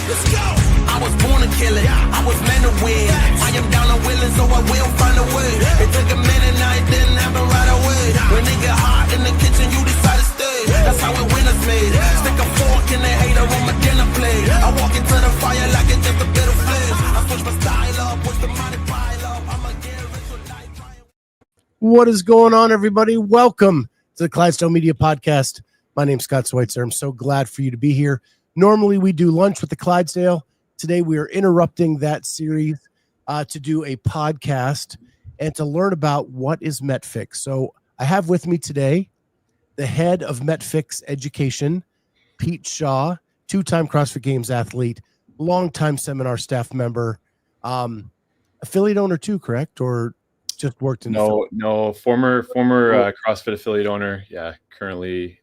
Let's go. I was born to kill it. I was meant to win. I am down and willing, so I will find a way. It took a minute, now it didn't happen right away. When it get hot in the kitchen, you decide to stay. That's how it winners made. Stick a fork in the hater on my dinner plate. I walk into the fire like it's just a bit of flame. I switch my style up, push the money pile up. I'ma get rich with life. What is going on, everybody? Welcome to the Clydesdale Media Podcast. My name's Scott Schweitzer. I'm so glad for you to be here. Normally, we do lunch with the Clydesdale. Today, we are interrupting that series to do a podcast and to learn about what is Metfix. So I have with me today the head of Metfix Education, Pete Shaw, two-time CrossFit Games athlete, longtime seminar staff member, affiliate owner too, correct? Or just worked in No, former CrossFit affiliate owner. Yeah, currently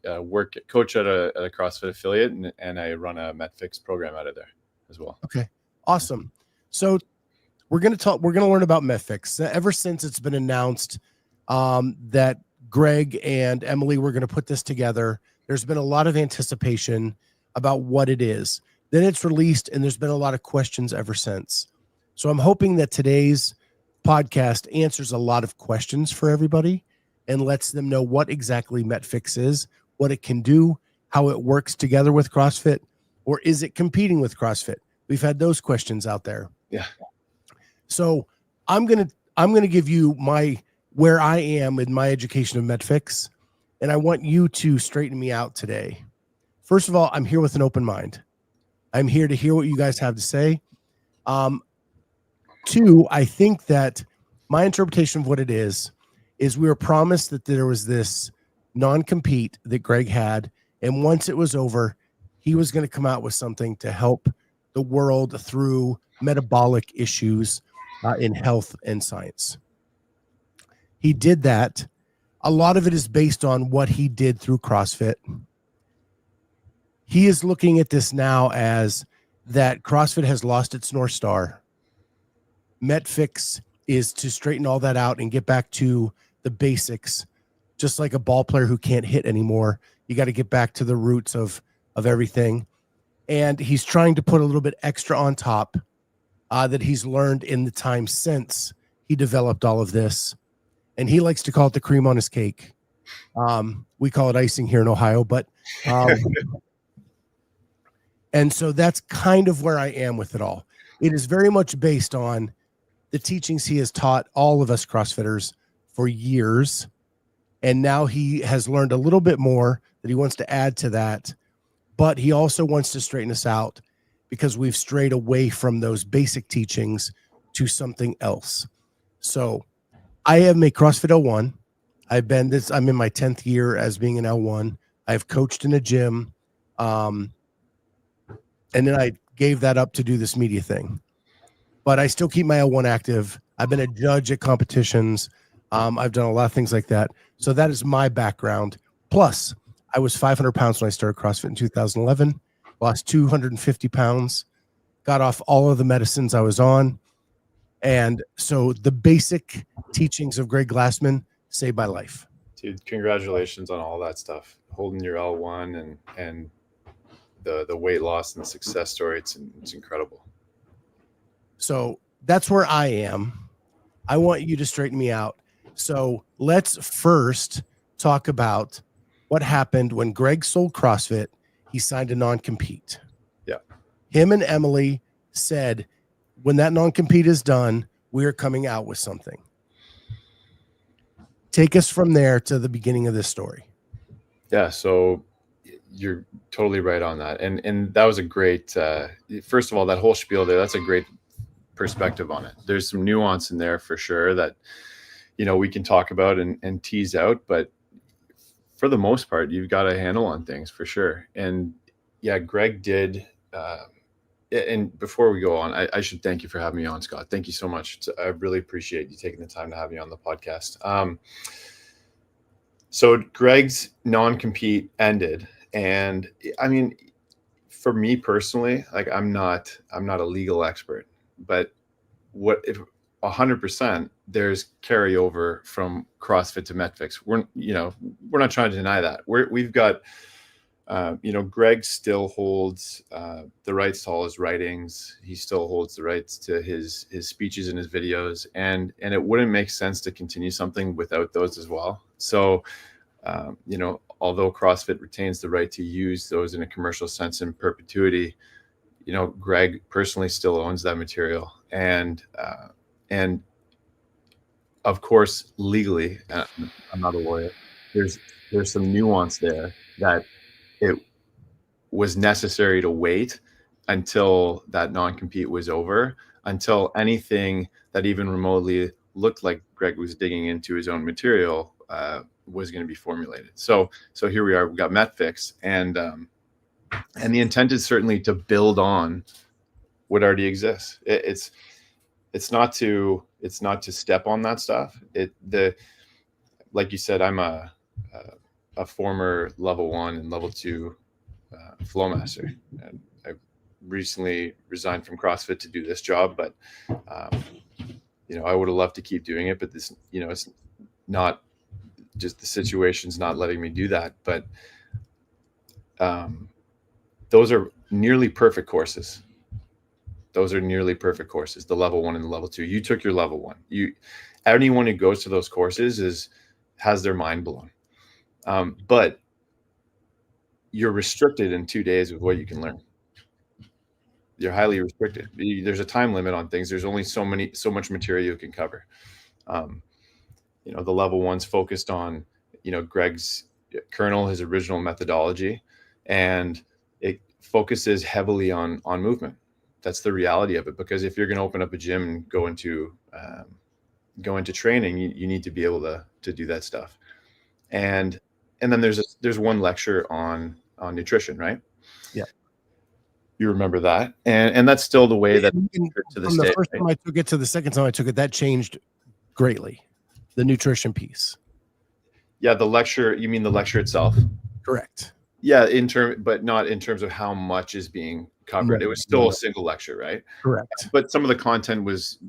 coach at a CrossFit affiliate, and I run a Metfix program out of there as well. Okay, awesome. So we're going to learn about Metfix. Ever since it's been announced that Greg and Emily were going to put this together, there's been a lot of anticipation about what it is. Then it's released, and there's been a lot of questions ever since. So I'm hoping that today's podcast answers a lot of questions for everybody and lets them know what exactly Metfix is, what it can do, how it works together with CrossFit, or is it competing with CrossFit? We've had those questions out there. Yeah. So I'm gonna give you where I am in my education of Metfix, and I want you to straighten me out today. First of all, I'm here with an open mind. I'm here to hear what you guys have to say. Two, I think that my interpretation of what it is we were promised that there was this non-compete that Greg had, and once it was over, he was going to come out with something to help the world through metabolic issues in health and science. He did that. A lot of it is based on what he did through CrossFit. He is looking at this now as that CrossFit has lost its North Star. Metfix is to straighten all that out and get back to the basics. Just like a ball player who can't hit anymore, you got to get back to the roots of everything. And he's trying to put a little bit extra on top that he's learned in the time since he developed all of this. And he likes to call it the cream on his cake. We call it icing here in Ohio, but and so that's kind of where I am with it all. It is very much based on the teachings he has taught all of us CrossFitters for years. And now he has learned a little bit more that he wants to add to that. But he also wants to straighten us out because we've strayed away from those basic teachings to something else. So I am a CrossFit L1. I'm in my 10th year as being an L1. I've coached in a gym. And then I gave that up to do this media thing. But I still keep my L1 active. I've been a judge at competitions. I've done a lot of things like that. So that is my background. Plus, I was 500 pounds when I started CrossFit in 2011, lost 250 pounds, got off all of the medicines I was on. And so the basic teachings of Greg Glassman saved my life. Dude, congratulations on all that stuff. Holding your L1 and the weight loss and the success story. It's incredible. So that's where I am. I want you to straighten me out. So let's first talk about what happened when Greg sold CrossFit. He signed a non-compete. Yeah. Him and Emily said, when that non-compete is done, we are coming out with something. Take us from there to the beginning of this story. Yeah. So you're totally right on that. And that was a great, first of all, that whole spiel there, that's a great perspective on it. There's some nuance in there for sure that, we can talk about and tease out, but for the most part, you've got a handle on things for sure. And yeah, Greg did. And before we go on, I should thank you for having me on, Scott. Thank you so much. I really appreciate you taking the time to have me on the podcast. So Greg's non-compete ended. And I mean, for me personally, like I'm not a legal expert, but what if 100% there's carryover from CrossFit to Metfix. We're not trying to deny that. We've got Greg still holds the rights to all his writings. He still holds the rights to his speeches and his videos, and it wouldn't make sense to continue something without those as well. So, although CrossFit retains the right to use those in a commercial sense in perpetuity, Greg personally still owns that material, and of course legally, I'm not a lawyer. There's some nuance there that it was necessary to wait until that non-compete was over, until anything that even remotely looked like Greg was digging into his own material was going to be formulated. So here we are. We got Metfix, and the intent is certainly to build on what already exists. It's not to step on that stuff. Like you said, I'm a former level 1 and level 2 flow master, and I recently resigned from CrossFit to do this job, but I would have loved to keep doing it, but this, it's not just, the situation's not letting me do that. But those are nearly perfect courses. The level 1 and the level 2. You took your level 1. Anyone who goes to those courses has their mind blown. But you're restricted in 2 days with what you can learn. You're highly restricted. There's a time limit on things. There's only so much material you can cover. The level 1's focused on, Greg's kernel, his original methodology, and it focuses heavily on movement. That's the reality of it, because if you're going to open up a gym and go into training, you need to be able to do that stuff. And then there's one lecture on nutrition, right? Yeah. You remember that. And that's still the way that to this day. The first time I took it to the second time I took it, that changed greatly. The nutrition piece. Yeah, the lecture, you mean the lecture itself? Correct. Yeah, but not in terms of how much is being covered. It was still a single lecture, right? Correct. But some of the content was,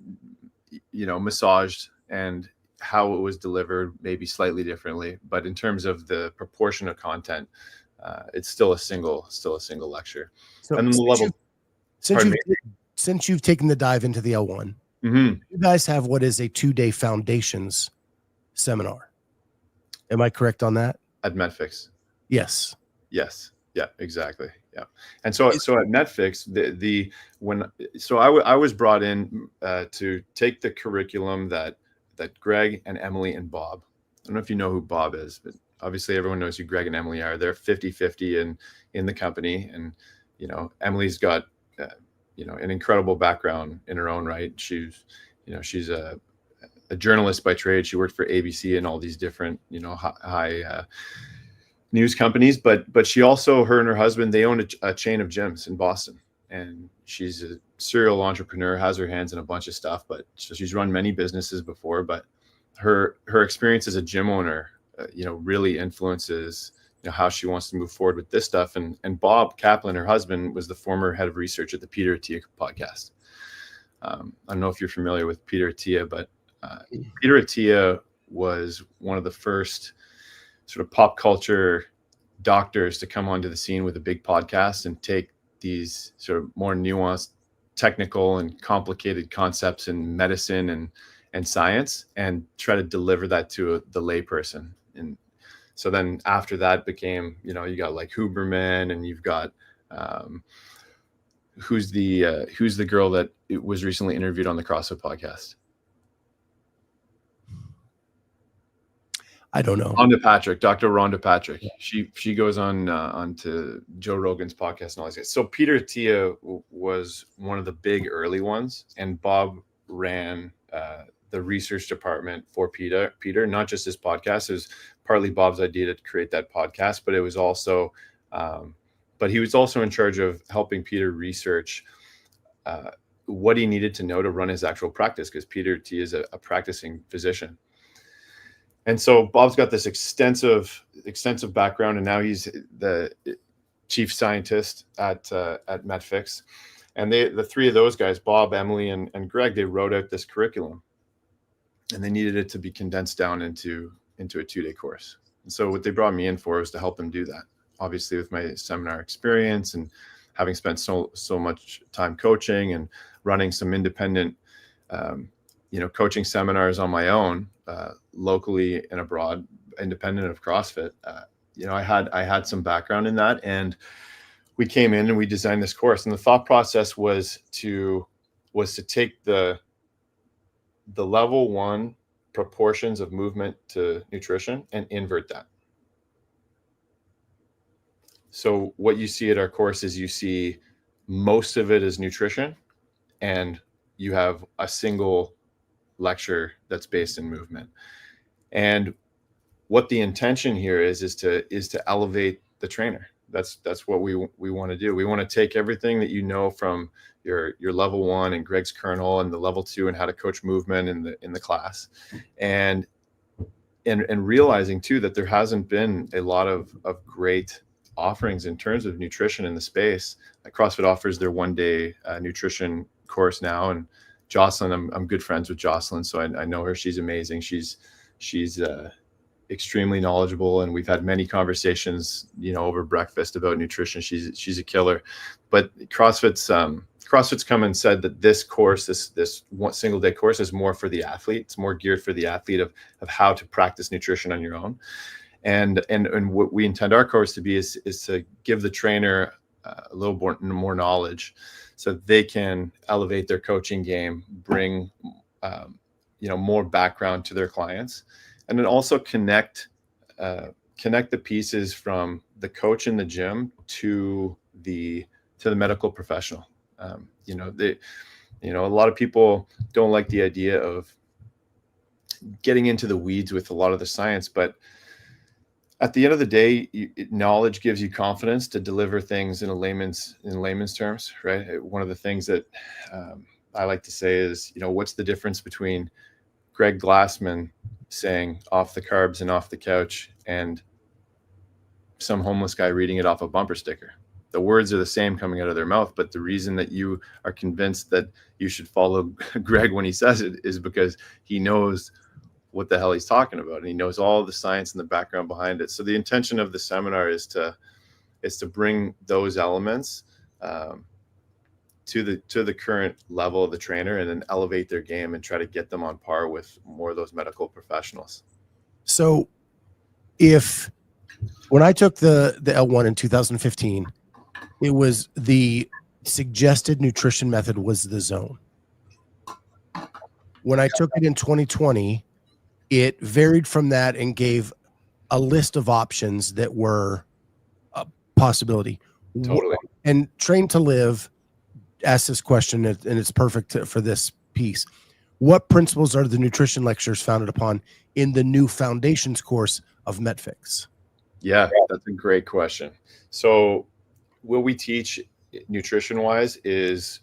massaged, and how it was delivered maybe slightly differently. But in terms of the proportion of content, it's still a single lecture. So and the since you've taken the dive into the L1, mm-hmm. you guys have what is a 2-day foundations seminar. Am I correct on that? At Metfix. Yes. Yeah, exactly. Yeah. And so at Metfix, I was brought in to take the curriculum that Greg and Emily and Bob, I don't know if you know who Bob is, but obviously everyone knows who Greg and Emily are. They're 50-50 in the company. And, Emily's got, an incredible background in her own right. She's a journalist by trade. She worked for ABC and all these different, high news companies, but she also, her and her husband, they own a chain of gyms in Boston, and she's a serial entrepreneur, has her hands in a bunch of stuff, but she's run many businesses before. But her experience as a gym owner, really influences how she wants to move forward with this stuff. And Bob Kaplan, her husband, was the former head of research at the Peter Attia podcast. I don't know if you're familiar with Peter Attia, but Peter Attia was one of the first sort of pop culture doctors to come onto the scene with a big podcast and take these sort of more nuanced, technical and complicated concepts in medicine and science and try to deliver that to the layperson. And so then after that became, you got like Huberman, and you've got who's the girl that was recently interviewed on the CrossFit podcast? I don't know. Dr. Rhonda Patrick. Yeah. She goes on to Joe Rogan's podcast and all these guys. So Peter Attia was one of the big early ones, and Bob ran the research department for Peter, not just his podcast. It was partly Bob's idea to create that podcast, but it was also, but he was also in charge of helping Peter research what he needed to know to run his actual practice, because Peter Attia is a practicing physician. And so Bob's got this extensive background, and now he's the chief scientist at Metfix. And the three of those guys, Bob, Emily, and Greg, they wrote out this curriculum, and they needed it to be condensed down into a 2-day course. And so what they brought me in for was to help them do that. obviously with my seminar experience and having spent so much time coaching and running some independent, coaching seminars on my own, locally and abroad, independent of CrossFit. I had some background in that, and we came in and we designed this course. And the thought process was to take the level 1 proportions of movement to nutrition and invert that. So what you see at our course is you see most of it is nutrition, and you have a single lecture that's based in movement. And what the intention here is to elevate the trainer. That's what we want to do. We want to take everything that you know from your level 1 and Greg's kernel, and the level 2 and how to coach movement in the class, and realizing too that there hasn't been a lot of great offerings in terms of nutrition in the space. CrossFit offers their 1-day nutrition course now, and Jocelyn, I'm good friends with Jocelyn, so I know her. She's amazing. She's extremely knowledgeable, and we've had many conversations, over breakfast about nutrition. She's a killer. But CrossFit's come and said that this course, this one single day course, is more for the athlete. It's more geared for the athlete of how to practice nutrition on your own. And what we intend our course to be is to give the trainer a little more knowledge, so they can elevate their coaching game, bring more background to their clients, and then also connect the pieces from the coach in the gym to the medical professional. A lot of people don't like the idea of getting into the weeds with a lot of the science, but at the end of the day, knowledge gives you confidence to deliver things in layman's terms, right? One of the things that I like to say is, what's the difference between Greg Glassman saying off the carbs and off the couch and some homeless guy reading it off a bumper sticker? The words are the same coming out of their mouth, but the reason that you are convinced that you should follow Greg when he says it is because he knows what the hell he's talking about, and he knows all the science and the background behind it. So the intention of the seminar is to bring those elements to the current level of the trainer, and then elevate their game and try to get them on par with more of those medical professionals. So when I took the L1 in 2015, it was the suggested nutrition method was the zone. When I took it in 2020, it varied from that and gave a list of options that were a possibility. Totally. And Train to Live asked this question, and it's perfect for this piece. What principles are the nutrition lectures founded upon in the new foundations course of Metfix? Yeah, that's a great question. So what we teach nutrition-wise is,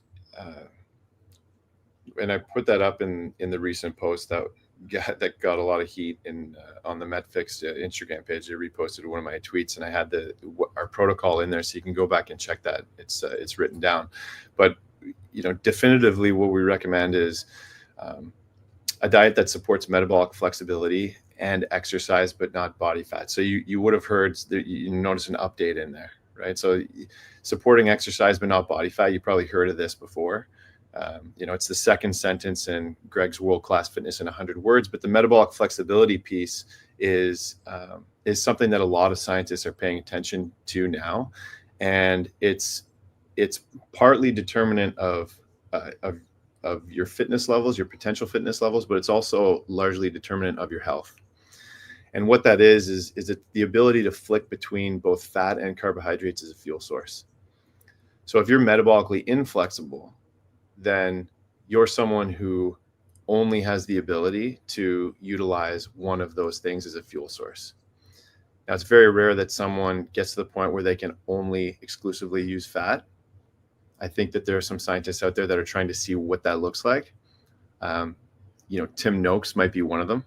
and I put that up in the recent post that got a lot of heat on the Metfix Instagram page. They reposted one of my tweets, and I had our protocol in there, so you can go back and check that. It's written down. But definitively, what we recommend is a diet that supports metabolic flexibility and exercise, but not body fat. So you would have heard that you notice an update in there, right? So supporting exercise, but not body fat. You probably heard of this before. It's the second sentence in Greg's World-Class Fitness in 100 Words, but the metabolic flexibility piece is something that a lot of scientists are paying attention to now, and it's partly determinant of your fitness levels, your potential fitness levels, but it's also largely determinant of your health. And what that is it the ability to flick between both fat and carbohydrates as a fuel source. So if you're metabolically inflexible, then you're someone who only has the ability to utilize one of those things as a fuel source. Now, it's very rare that someone gets to the point where they can only exclusively use fat. I think that there are some scientists out there that are trying to see what that looks like. Tim Noakes might be one of them.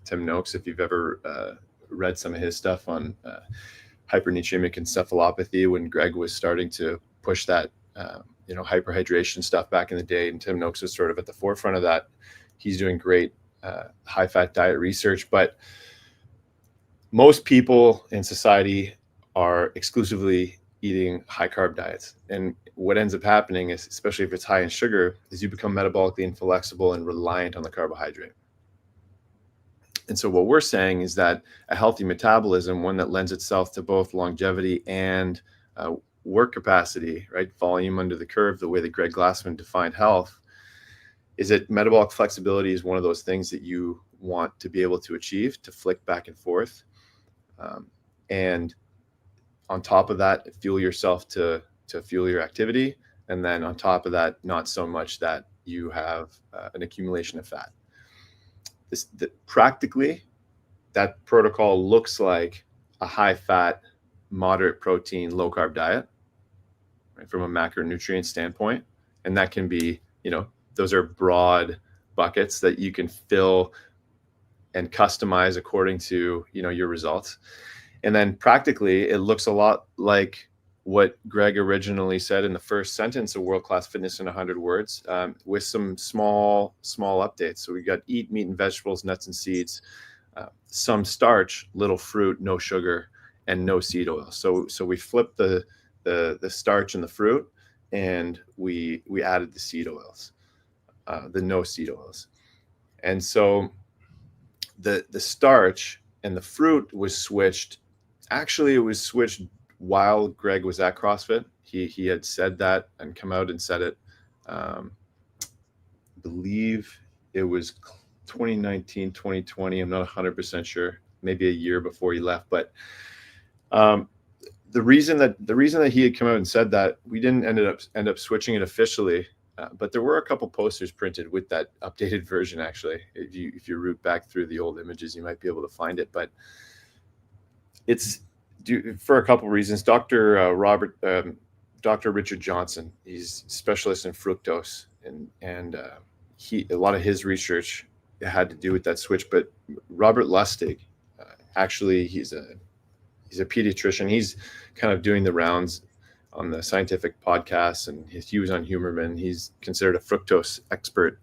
Tim Noakes, if you've ever read some of his stuff on hypernatremic encephalopathy, when Greg was starting to push that hyperhydration stuff back in the day, and Tim Noakes was sort of at the forefront of that. He's doing great high fat diet research, but most people in society are exclusively eating high carb diets. And what ends up happening is, especially if it's high in sugar, is you become metabolically inflexible and reliant on the carbohydrate. And so what we're saying is that a healthy metabolism, one that lends itself to both longevity and work capacity, right? Volume under the curve, the way that Greg Glassman defined health, is that metabolic flexibility is one of those things that you want to be able to achieve, to flick back and forth. And on top of that, fuel yourself to fuel your activity. And then on top of that, not so much that you have an accumulation of fat. Practically, that protocol looks like a high fat, moderate protein, low carb diet, right, from a macronutrient standpoint. And that can be, those are broad buckets that you can fill and customize according to, your results. And then practically, it looks a lot like what Greg originally said in the first sentence of World-Class Fitness in 100 Words, with some small updates. So we got eat meat and vegetables, nuts and seeds, some starch, little fruit, no sugar, and no seed oil. So we flipped the starch and the fruit, and we added the seed oils, the no seed oils. And so the starch and the fruit was switched. Actually, it was switched while Greg was at CrossFit. He had said that and come out and said it. I believe it was 2019, 2020. I'm not 100% sure. Maybe a year before he left. But the reason that he had come out and said that, we didn't end up switching it officially. But there were a couple posters printed with that updated version. Actually, if you root back through the old images, you might be able to find it. But it's for a couple of reasons. Dr. Richard Johnson, he's a specialist in fructose, and a lot of his research had to do with that switch. But Robert Lustig, actually, he's a pediatrician. He's kind of doing the rounds on the scientific podcasts, and he was on Humorman. He's considered a fructose expert,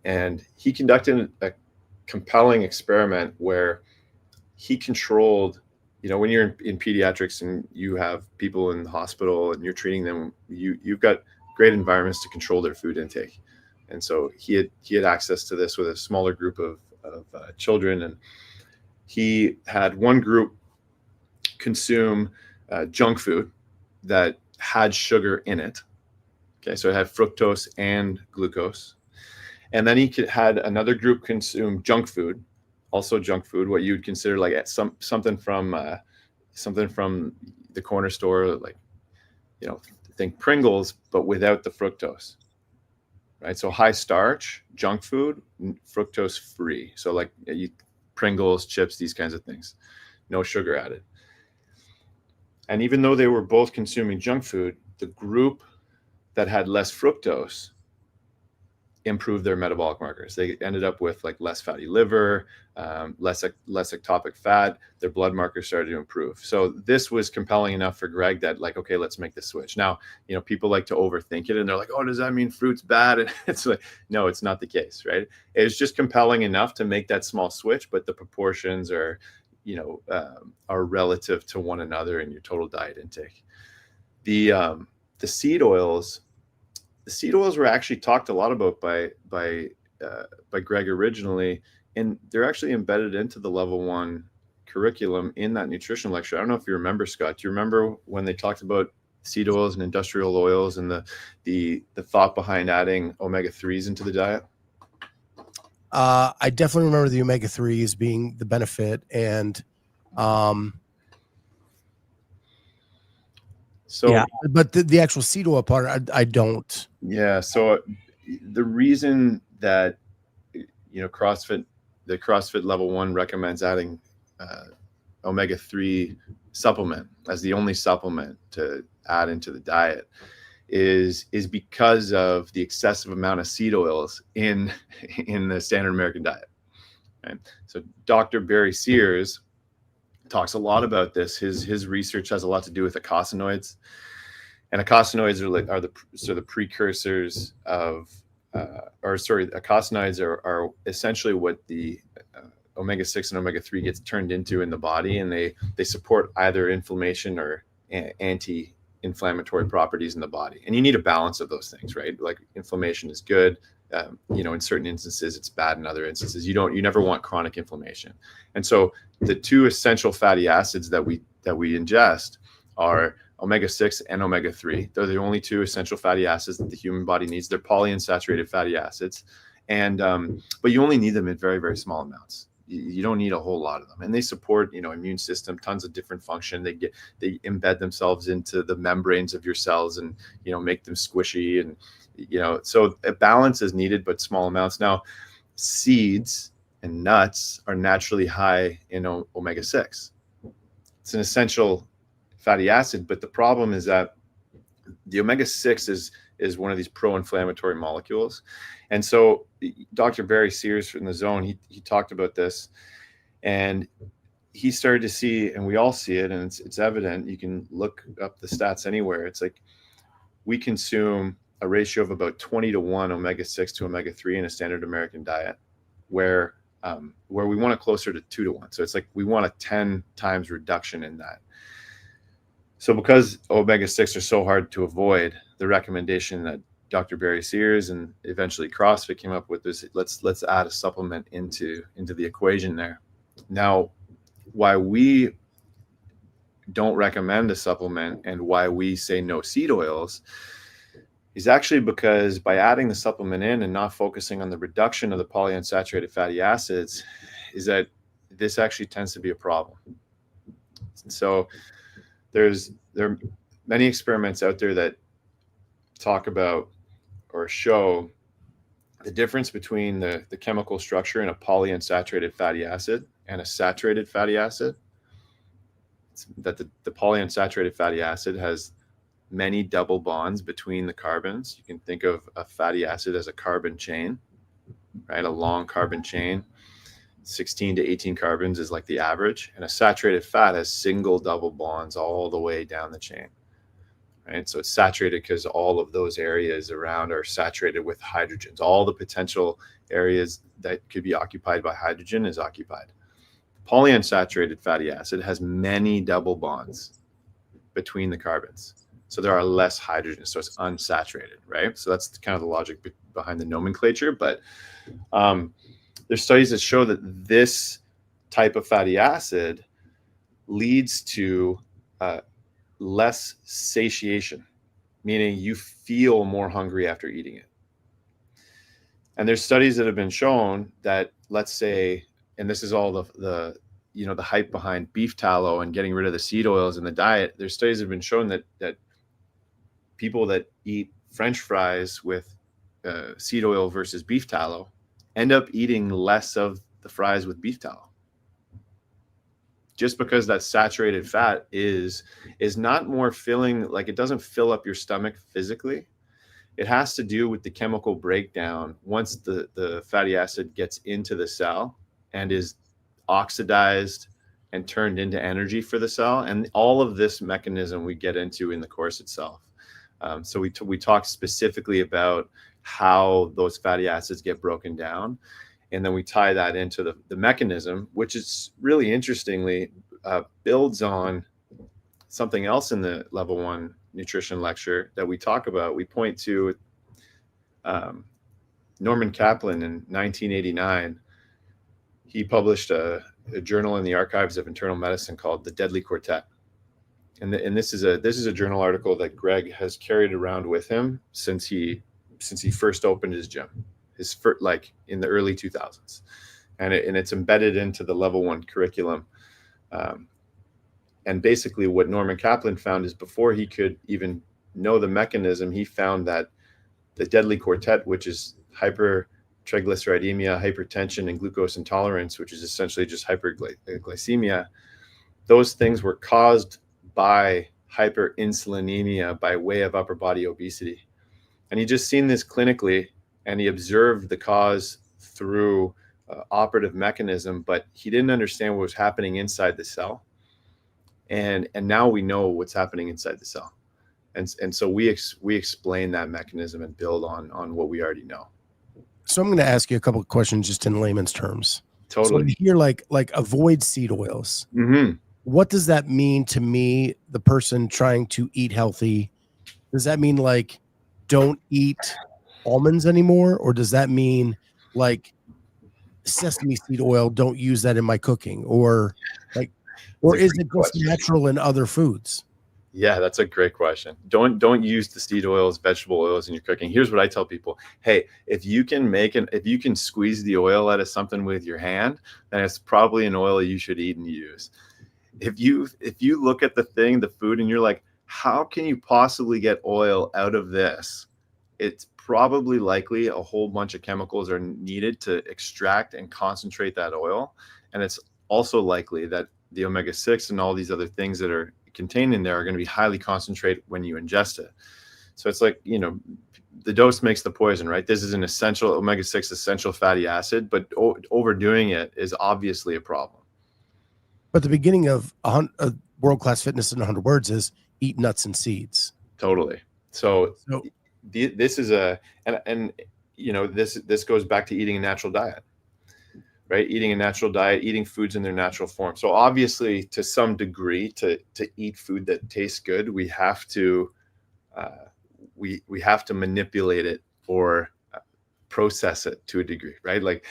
and he conducted a compelling experiment where he controlled. When you're in pediatrics and you have people in the hospital and you're treating them, you've got great environments to control their food intake. And so he had access to this with a smaller group of children, and he had one group consume junk food that had sugar in it. Okay, so it had fructose and glucose. And then he had another group consume junk food. Also junk food, what you'd consider like something from the corner store, like think Pringles, but without the fructose, right? So high starch, junk food, fructose free. So like Pringles, chips, these kinds of things, no sugar added. And even though they were both consuming junk food, the group that had less fructose improve their metabolic markers. They ended up with like less fatty liver, less ectopic fat. Their blood markers started to improve. So this was compelling enough for Greg that like, okay, let's make the switch. Now, people like to overthink it, and they're like, oh, does that mean fruit's bad? And it's like, no, it's not the case, right? It's just compelling enough to make that small switch, but the proportions are, are relative to one another in your total diet intake. The seed oils. The seed oils were actually talked a lot about by Greg originally, and they're actually embedded into the level 1 curriculum in that nutrition lecture. I don't know if you remember, Scott. Do you remember when they talked about seed oils and industrial oils and the thought behind adding omega-3s into the diet? I definitely remember the omega-3s being the benefit, and so yeah, but the actual seed oil part, I don't. Yeah. So the reason that the CrossFit level 1 recommends adding omega-3 supplement as the only supplement to add into the diet is because of the excessive amount of seed oils in the standard American diet. Right? So Dr. Barry Sears talks a lot about this. His research has a lot to do with eicosanoids, and eicosanoids are the precursors of, eicosanoids are essentially what the omega-6 and omega-3 gets turned into in the body, and they support either inflammation or anti-inflammatory properties in the body. And you need a balance of those things, right? Like inflammation is good. In certain instances it's bad. In other instances, you never want chronic inflammation. And so the two essential fatty acids that we ingest are omega-6 and omega-3. They're the only two essential fatty acids that the human body needs. They're polyunsaturated fatty acids. And but you only need them in very, very small amounts. You don't need a whole lot of them. And they support, immune system, tons of different function. They embed themselves into the membranes of your cells and, make them squishy. And, so a balance is needed, but small amounts. Now, seeds and nuts are naturally high in omega-6. It's an essential fatty acid, but the problem is that the omega-6 is one of these pro-inflammatory molecules. And so Dr. Barry Sears from the Zone, he talked about this, and he started to see, and we all see it, and it's evident. You can look up the stats anywhere. It's like we consume a ratio of about 20-1 omega-6 to omega-3 in a standard American diet, where we want it closer to 2-1. So it's like we want a 10 times reduction in that. So because omega-6 are so hard to avoid, the recommendation that Dr. Barry Sears and eventually CrossFit came up with is let's add a supplement into the equation there. Now, why we don't recommend a supplement and why we say no seed oils is actually because by adding the supplement in and not focusing on the reduction of the polyunsaturated fatty acids, is that this actually tends to be a problem. So there are many experiments out there that talk about or show the difference between the chemical structure in a polyunsaturated fatty acid and a saturated fatty acid. It's that the polyunsaturated fatty acid has many double bonds between the carbons. You can think of a fatty acid as a carbon chain, right? A long carbon chain. 16 to 18 carbons is like the average, and a saturated fat has single double bonds all the way down the chain, right? So it's saturated because all of those areas around are saturated with hydrogens. All the potential areas that could be occupied by hydrogen is occupied. Polyunsaturated fatty acid has many double bonds between the carbons, so there are less hydrogens, so it's unsaturated, right? So that's kind of the logic behind the nomenclature. But there's studies that show that this type of fatty acid leads to less satiation, meaning you feel more hungry after eating it. And there's studies that have been shown that, let's say, and this is all the hype behind beef tallow and getting rid of the seed oils in the diet. There's studies that have been shown that people that eat French fries with seed oil versus beef tallow end up eating less of the fries with beef tallow, just because that saturated fat is not more filling. Like, it doesn't fill up your stomach physically. It has to do with the chemical breakdown once the fatty acid gets into the cell and is oxidized and turned into energy for the cell. And all of this mechanism we get into in the course itself. So we talk specifically about how those fatty acids get broken down. And then we tie that into the mechanism, which is really interestingly builds on something else in the level 1 nutrition lecture that we talk about. We point to Norman Kaplan in 1989. He published a journal in the Archives of Internal Medicine called The Deadly Quartet. And this is a journal article that Greg has carried around with him since he first opened his gym, like in the early 2000s, and it's embedded into the level 1 curriculum. And basically what Norman Kaplan found is, before he could even know the mechanism, he found that the deadly quartet, which is hypertriglyceridemia, hypertension, and glucose intolerance, which is essentially just hyperglycemia, those things were caused by hyperinsulinemia by way of upper body obesity. And he just seen this clinically, and he observed the cause through operative mechanism, but he didn't understand what was happening inside the cell. And now we know what's happening inside the cell. And so we explain that mechanism and build on what we already know. So I'm going to ask you a couple of questions just in layman's terms. So when Totally. you hear like avoid seed oils, Hmm. what does that mean to me, the person trying to eat healthy? Does that mean like don't eat almonds anymore? Or does that mean like sesame seed oil, don't use that in my cooking? Or like, It's or a is great it just question. natural in other foods? Yeah, that's a great question. Don't use the seed oils, vegetable oils in your cooking. Here's what I tell people. Hey, if you can squeeze the oil out of something with your hand, then it's probably an oil you should eat and use. If you look at the food, and you're like, how can you possibly get oil out of this? It's probably likely a whole bunch of chemicals are needed to extract and concentrate that oil. And it's also likely that the omega-6 and all these other things that are contained in there are going to be highly concentrated when you ingest it. So it's like, the dose makes the poison, right? This is an essential omega-6 essential fatty acid, but overdoing it is obviously a problem. But the beginning of a world-class fitness in 100 words is eat nuts and seeds. Totally. So So this is this goes back to eating a natural diet, right? Eating a natural diet, eating foods in their natural form. So obviously, to some degree, to eat food that tastes good, we have to we have to manipulate it or process it to a degree, right? Like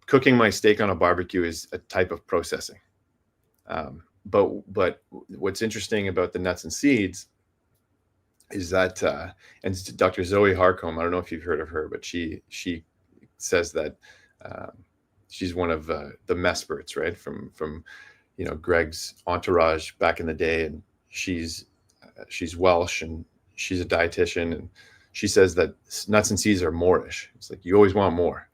cooking my steak on a barbecue is a type of processing. But what's interesting about the nuts and seeds is that, and Dr. Zoe Harcombe, I don't know if you've heard of her, but she says that she's one of the Mesperts, right? From Greg's entourage back in the day, and she's Welsh, and she's a dietitian, and she says that nuts and seeds are moreish. It's like you always want more,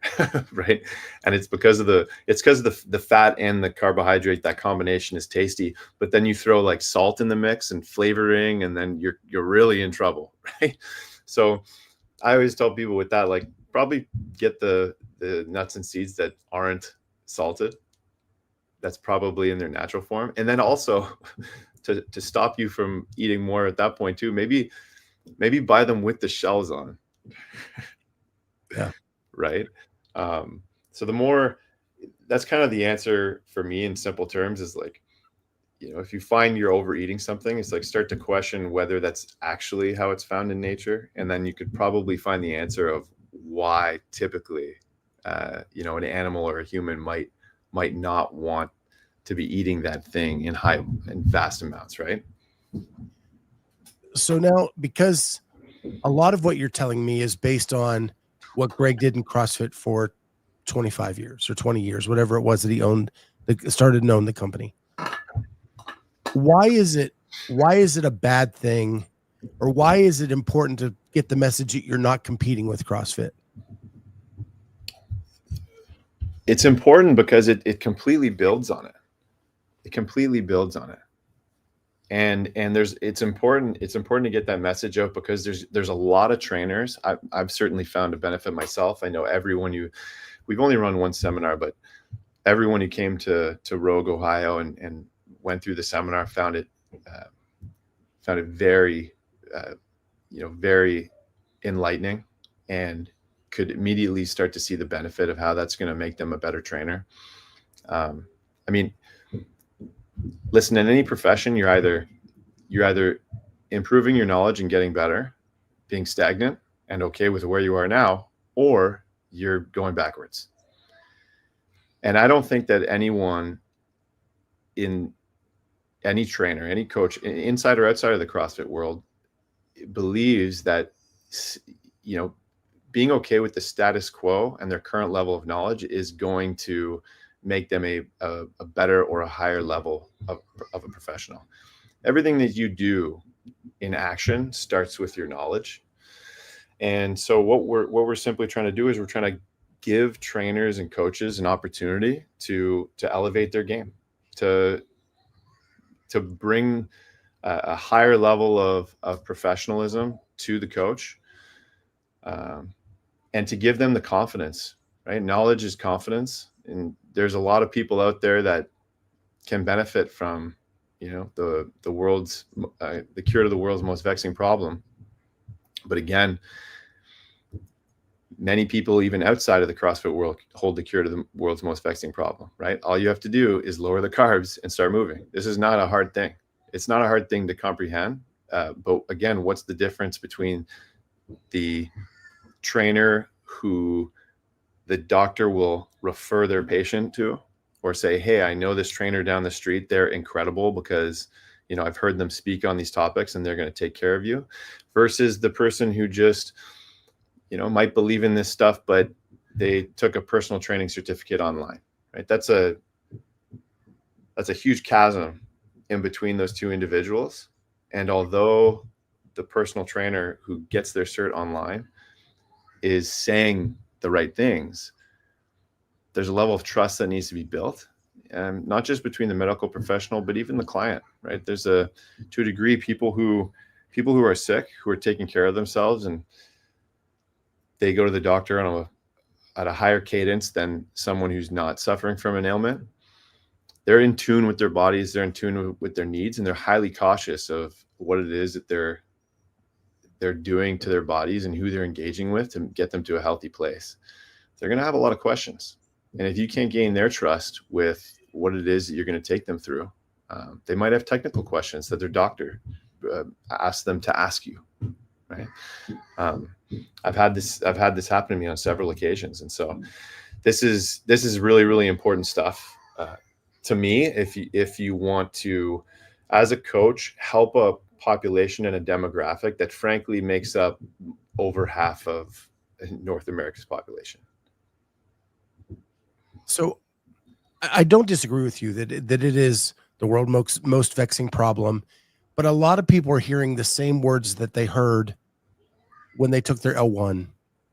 right? And it's because of the fat and the carbohydrate. That combination is tasty, but then you throw like salt in the mix and flavoring, and then you're really in trouble, right? So I always tell people with that, like, probably get the nuts and seeds that aren't salted. That's probably in their natural form, and then also to stop you from eating more at that point too. Maybe buy them with the shells on. Yeah. Right. So that's kind of the answer for me in simple terms, is like, if you find you're overeating something, it's like start to question whether that's actually how it's found in nature. And then you could probably find the answer of why typically, an animal or a human might not want to be eating that thing in vast amounts. Right. So now, because a lot of what you're telling me is based on what Greg did in CrossFit for 25 years or 20 years, whatever it was that he started and owned the company. Why is it a bad thing, or why is it important to get the message that you're not competing with CrossFit? It's important because it completely builds on it. It completely builds on it. And it's important to get that message out, because there's a lot of trainers. I've certainly found a benefit myself. I know we've only run one seminar, but everyone who came to Rogue, Ohio, and went through the seminar found it very, very enlightening, and could immediately start to see the benefit of how that's going to make them a better trainer. I mean, listen, in any profession, you're either improving your knowledge and getting better, being stagnant and okay with where you are now, or you're going backwards. And I don't think that any trainer, any coach, inside or outside of the CrossFit world, believes that, being okay with the status quo and their current level of knowledge is going to make them a better or a higher level of a professional. Everything that you do in action starts with your knowledge. And so what we're simply trying to do is we're trying to give trainers and coaches an opportunity to elevate their game, to bring a higher level of professionalism to the coach, and to give them the confidence, right? Knowledge is confidence. And there's a lot of people out there that can benefit from, the world's, the cure to the world's most vexing problem. But again, many people, even outside of the CrossFit world, hold the cure to the world's most vexing problem, right? All you have to do is lower the carbs and start moving. This is not a hard thing. It's not a hard thing to comprehend. But again, what's the difference between the trainer who the doctor will refer their patient to, or say, hey, I know this trainer down the street, they're incredible because, you know, I've heard them speak on these topics and they're going to take care of you, versus the person who just, you know, might believe in this stuff, but they took a personal training certificate online, right? That's a huge chasm in between those two individuals. And although the personal trainer who gets their cert online is saying the right things, there's a level of trust that needs to be built, and not just between the medical professional, but even the client, right? There's to a degree, people who are sick, who are taking care of themselves, and they go to the doctor at a higher cadence than someone who's not suffering from an ailment. They're in tune with their bodies, they're in tune with their needs, and they're highly cautious of what it is that they're doing to their bodies and who they're engaging with to get them to a healthy place. They're going to have a lot of questions. And if you can't gain their trust with what it is that you're going to take them through, they might have technical questions that their doctor asked them to ask you, right? I've had this happen to me on several occasions. And so this is really, really important stuff to me. If you want to, as a coach, help a population and a demographic that frankly makes up over half of North America's population. So I don't disagree with you that it is the world's most vexing problem, but a lot of people are hearing the same words that they heard when they took their L1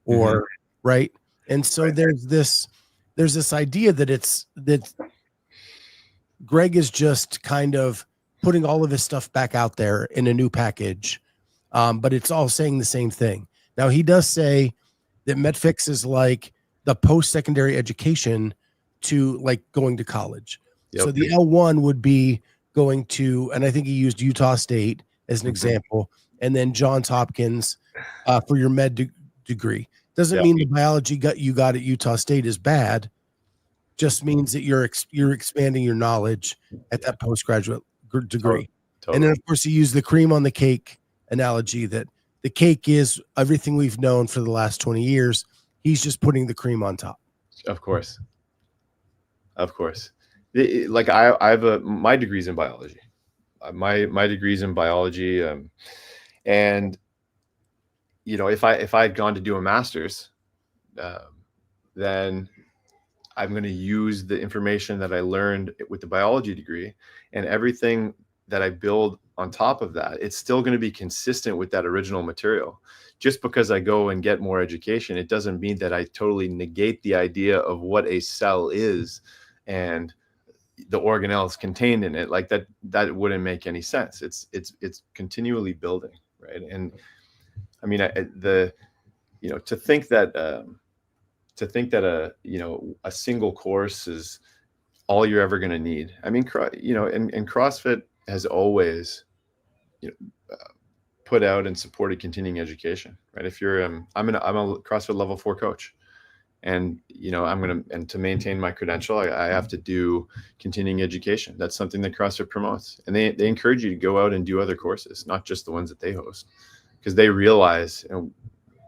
or right. And so there's this idea that Greg is just kind of putting all of his stuff back out there in a new package. But it's all saying the same thing. Now he does say that Metfix is like the post-secondary education to like going to college. Yep. So the L1 would be going to, and I think he used Utah State as an example, and then Johns Hopkins for your med degree. Doesn't mean the biology you got at Utah State is bad. Just means that you're expanding your knowledge at that postgraduate degree. Totally. And then of course you use the cream on the cake analogy, that the cake is everything we've known for the last 20 years. He's just putting the cream on top. Of course. Like I have my degree's in biology. My degree's in biology, and you know, if I had gone to do a master's, then I'm going to use the information that I learned with the biology degree, and everything that I build on top of that, it's still going to be consistent with that original material. Just because I go and get more education, it doesn't mean that I totally negate the idea of what a cell is and the organelles contained in it. Like that wouldn't make any sense. It's continually building, right? And I mean, to think that a single course is all you're ever going to need. I mean, and CrossFit has always, put out and supported continuing education, right? If you're, I'm a CrossFit level 4 coach, and and to maintain my credential, I have to do continuing education. That's something that CrossFit promotes, and they encourage you to go out and do other courses, not just the ones that they host, because they realize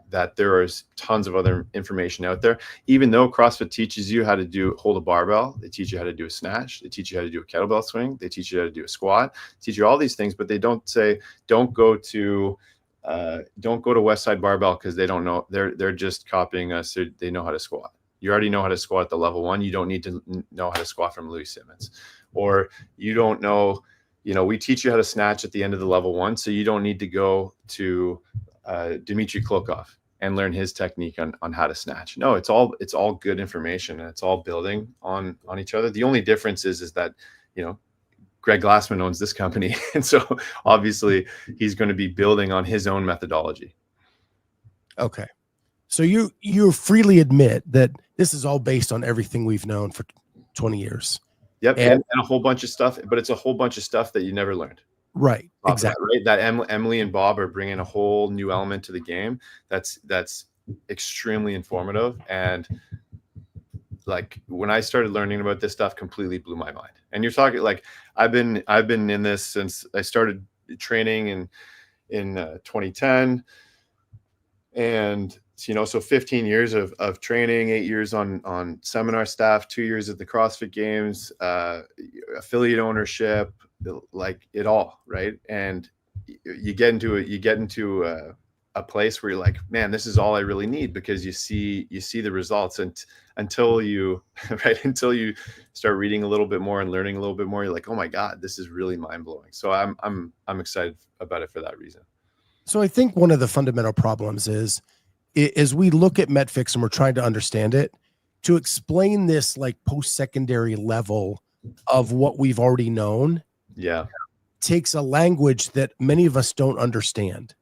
that there is tons of other information out there. Even though CrossFit teaches you how to hold a barbell, they teach you how to do a snatch, they teach you how to do a kettlebell swing, they teach you how to do a squat, teach you all these things, but they don't say, don't go to Westside Barbell because they don't know, they're just copying us. They know how to squat. You already know how to squat at the level 1. You don't need to know how to squat from Louis Simmons. Or you don't know, we teach you how to snatch at the end of the level 1, so you don't need to go to Dmitry Klokov and learn his technique on how to snatch. No, it's all good information, and it's all building on each other. The only difference is that, Greg Glassman owns this company. And so obviously he's going to be building on his own methodology. Okay. So you freely admit that this is all based on everything we've known for 20 years. Yep. And a whole bunch of stuff, but it's a whole bunch of stuff that you never learned. Right. Exactly. That Emily and Bob are bringing a whole new element to the game. That's extremely informative. And like when I started learning about this stuff, completely blew my mind. And you're talking like I've been in this since I started training in 2010, and so 15 years of training, 8 years on seminar staff, 2 years at the CrossFit Games, affiliate ownership, like it all, right? And you get into a place where you're like, man, this is all I really need, because you see the results. And until you until you start reading a little bit more and learning a little bit more, you're like, oh my God, this is really mind-blowing. So I'm excited about it for that reason. So I think one of the fundamental problems is we look at Metfix and we're trying to understand it, to explain this like post-secondary level of what we've already known. Yeah. Takes a language that many of us don't understand.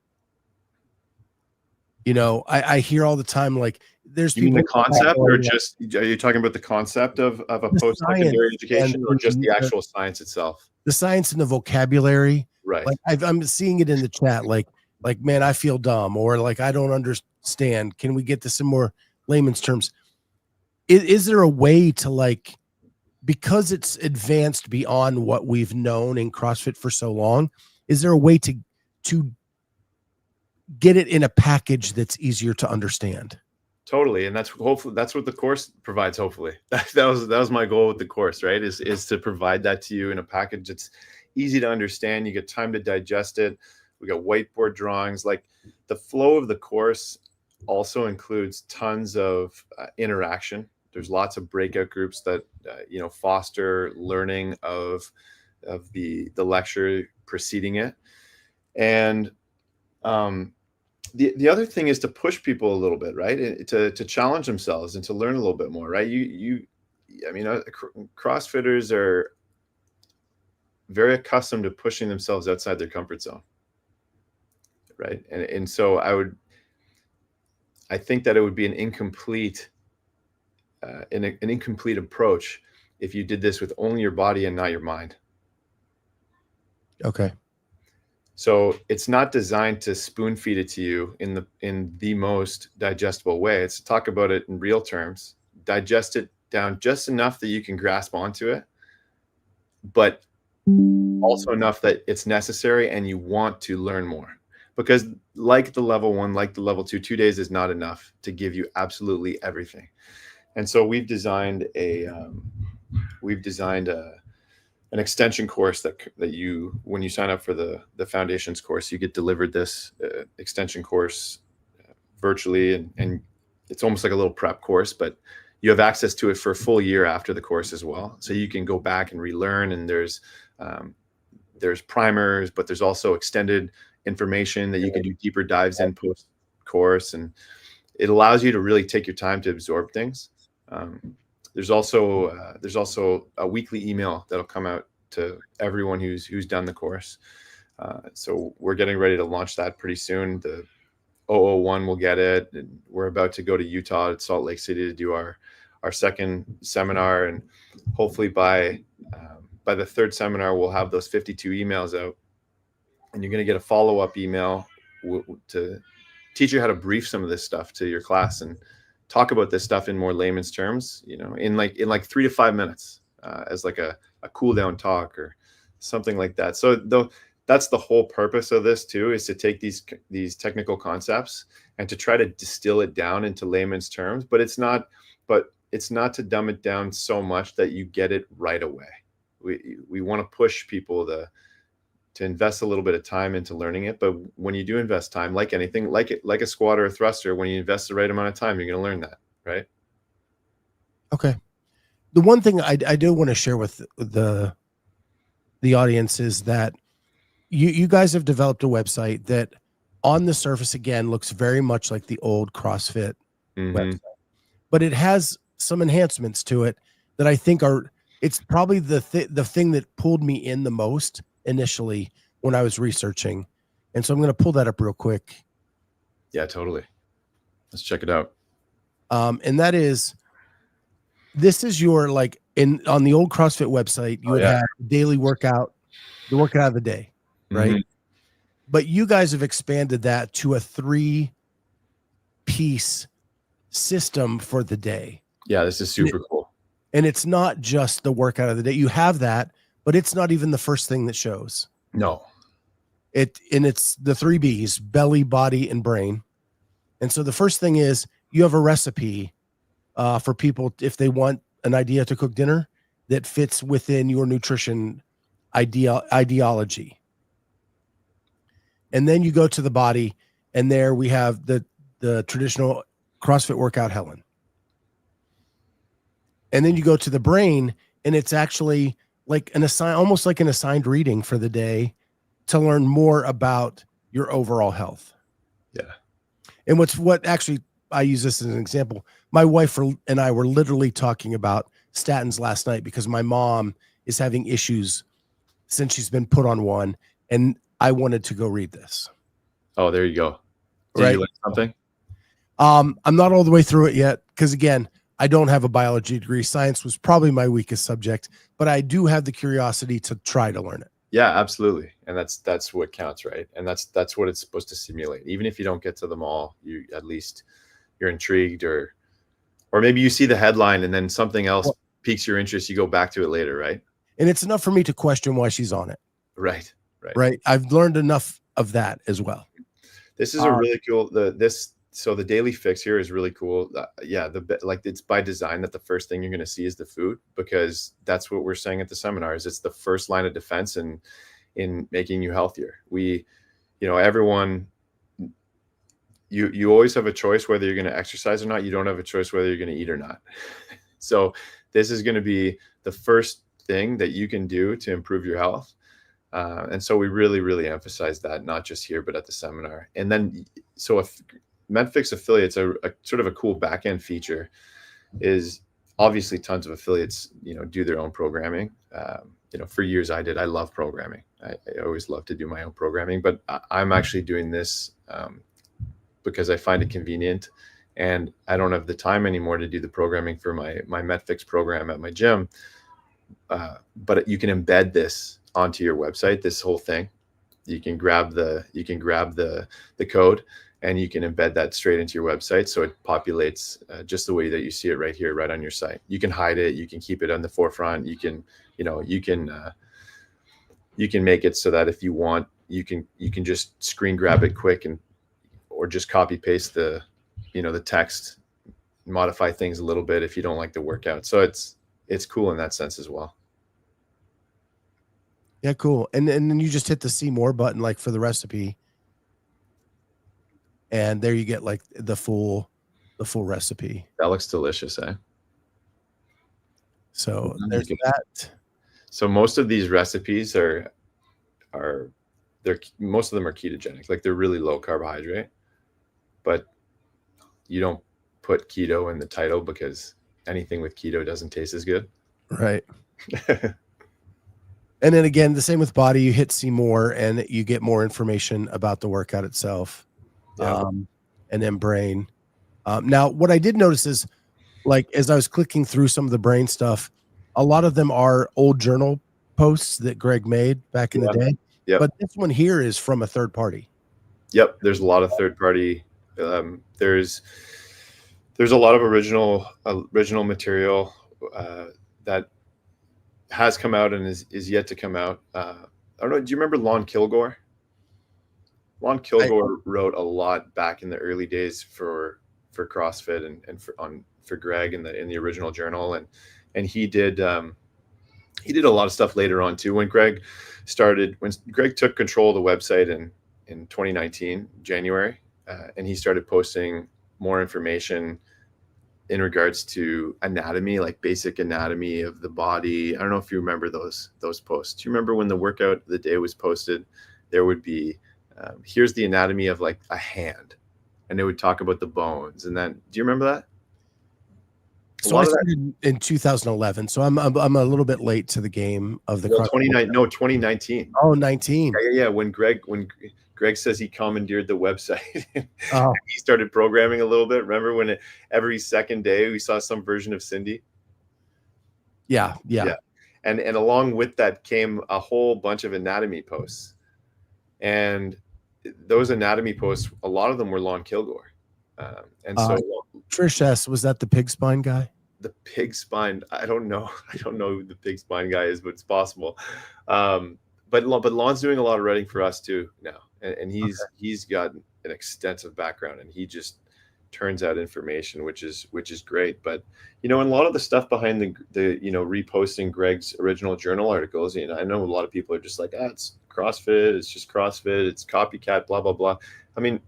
I hear all the time, like there's you mean people. The concept, or just, are you talking about the concept of a post-secondary education, or just the actual science itself? The science and the vocabulary. Right. Like I'm seeing it in the chat, like, man, I feel dumb, or like, I don't understand. Can we get this in more layman's terms? Is there a way to, like, because it's advanced beyond what we've known in CrossFit for so long, is there a way to get it in a package that's easier to understand? Totally. And that's what the course provides. Hopefully that was my goal with the course, right? Is to provide that to you in a package that's easy to understand. You get time to digest it. We got whiteboard drawings. Like, the flow of the course also includes tons of interaction. There's lots of breakout groups that foster learning of the lecture preceding it. And the other thing is to push people a little bit, right? To challenge themselves and to learn a little bit more, right? CrossFitters are very accustomed to pushing themselves outside their comfort zone, right? And so I think that it would be an incomplete approach if you did this with only your body and not your mind. Okay. So it's not designed to spoon feed it to you in the most digestible way. It's to talk about it in real terms, digest it down just enough that you can grasp onto it, but also enough that it's necessary and you want to learn more. Because like the level 1, like the level 2, 2 days is not enough to give you absolutely everything. And so we've designed an extension course that you, when you sign up for the foundations course, you get delivered this extension course virtually, and it's almost like a little prep course, but you have access to it for a full year after the course as well. So you can go back and relearn, and there's primers, but there's also extended information that you can do deeper dives in post course, and it allows you to really take your time to absorb things. There's also a weekly email that'll come out to everyone who's done the course. So we're getting ready to launch that pretty soon. The 001 will get it, and we're about to go to Utah, at Salt Lake City, to do our second seminar, and hopefully by the third seminar we'll have those 52 emails out, and you're going to get a follow-up email to teach you how to brief some of this stuff to your class and talk about this stuff in more layman's terms, in like 3 to 5 minutes, as like a cool down talk or something like that. So that's the whole purpose of this too, is to take these technical concepts and to try to distill it down into layman's terms, but it's not to dumb it down so much that you get it right away. We want to push people to invest a little bit of time into learning it. But when you do invest time, like anything, like a squat or a thruster, when you invest the right amount of time, you're going to learn that, right? Okay. The one thing I do want to share with the audience is that you guys have developed a website that on the surface, again, looks very much like the old CrossFit website, but it has some enhancements to it that I think it's probably the thing that pulled me in the most initially when I was researching. And so I'm going to pull that up real quick. Yeah, totally. Let's check it out. And that is, this is your, like, on the old CrossFit website, you would have daily workout, the workout of the day, right? But you guys have expanded that to a 3 piece system for the day. Yeah, this is super cool. And it's not just the workout of the day. You have that, but it's not even the first thing that shows. No. It's the 3 B's: belly, body, and brain. And so the first thing is you have a recipe for people if they want an idea to cook dinner that fits within your nutrition ideology. And then you go to the body, and there we have the traditional CrossFit workout, Helen. And then you go to the brain, and it's actually like almost like an assigned reading for the day to learn more about your overall health. Yeah. And what actually, I use this as an example. My wife and I were literally talking about statins last night because my mom is having issues since she's been put on one, and I wanted to go read this. Oh, there you go. Did you learn something? I'm not all the way through it yet because, again, I don't have a biology degree. Science was probably my weakest subject, but I do have the curiosity to try to learn it. Yeah, absolutely. And that's what counts, right? And that's what it's supposed to simulate. Even if you don't get to them all, at least you're intrigued, or maybe you see the headline and then something else piques your interest. You go back to it later, right? And it's enough for me to question why she's on it. Right. I've learned enough of that as well. This is a really cool, so the daily fix here is really cool. It's by design that the first thing you're going to see is the food, because that's what we're saying at the seminars. It's the first line of defense in making you healthier. Everyone, you always have a choice whether you're going to exercise or not. You don't have a choice whether you're going to eat or not. So this is going to be the first thing that you can do to improve your health. And so we really, really emphasize that, not just here, but at the seminar. And then, so if Metfix affiliates, a sort of a cool back-end feature is obviously tons of affiliates, do their own programming. For years I did. I love programming. I always love to do my own programming, but I'm actually doing this because I find it convenient, and I don't have the time anymore to do the programming for my Metfix program at my gym. But you can embed this onto your website, this whole thing. You can grab the code, and you can embed that straight into your website. So it populates just the way that you see it right here, right on your site. You can hide it. You can keep it on the forefront. You can make it so that if you want, you can just screen grab it quick or just copy paste the text, modify things a little bit if you don't like the workout. So it's cool in that sense as well. Yeah, cool. And then you just hit the see more button, like for the recipe. And there you get like the full recipe. That looks delicious, eh? So there's that. So most of these recipes most of them are ketogenic. Like, they're really low carbohydrate, but you don't put keto in the title because anything with keto doesn't taste as good. Right. And then again, the same with body. You hit see more and you get more information about the workout itself. Yeah. And then brain. Now, what I did notice is, like, as I was clicking through some of the brain stuff, a lot of them are old journal posts that Greg made back in the day. Yep. But this one here is from a third party. Yep. There's a lot of third party. There's a lot of original material that has come out and is yet to come out. I don't know. Do you remember Lon Kilgore? Lon Kilgore wrote a lot back in the early days for CrossFit and for Greg in the original journal, and he did a lot of stuff later on too. When Greg took control of the website in 2019 January, and he started posting more information in regards to anatomy, like basic anatomy of the body. I don't know if you remember those posts. Do you remember when the workout of the day was posted? There would be here's the anatomy of like a hand, and they would talk about the bones. And then, do you remember that? So I started in 2011. So I'm a little bit late to the game of the 2019. Oh, 19. Yeah. When Greg says he commandeered the website, he started programming a little bit. Remember when every second day we saw some version of Cindy? Yeah. And along with that came a whole bunch of anatomy posts. And those anatomy posts, a lot of them were Lon Kilgore. And so Trish S, was that the pig spine guy? the pig spine, I don't know. I don't know who the pig spine guy is, but it's possible. But Lon's doing a lot of writing for us too now, and he's got an extensive background, and he just turns out information, which is great. But and a lot of the stuff behind the reposting Greg's original journal articles, I know a lot of people are just like, it's CrossFit, it's just CrossFit, it's copycat, blah blah blah. I mean,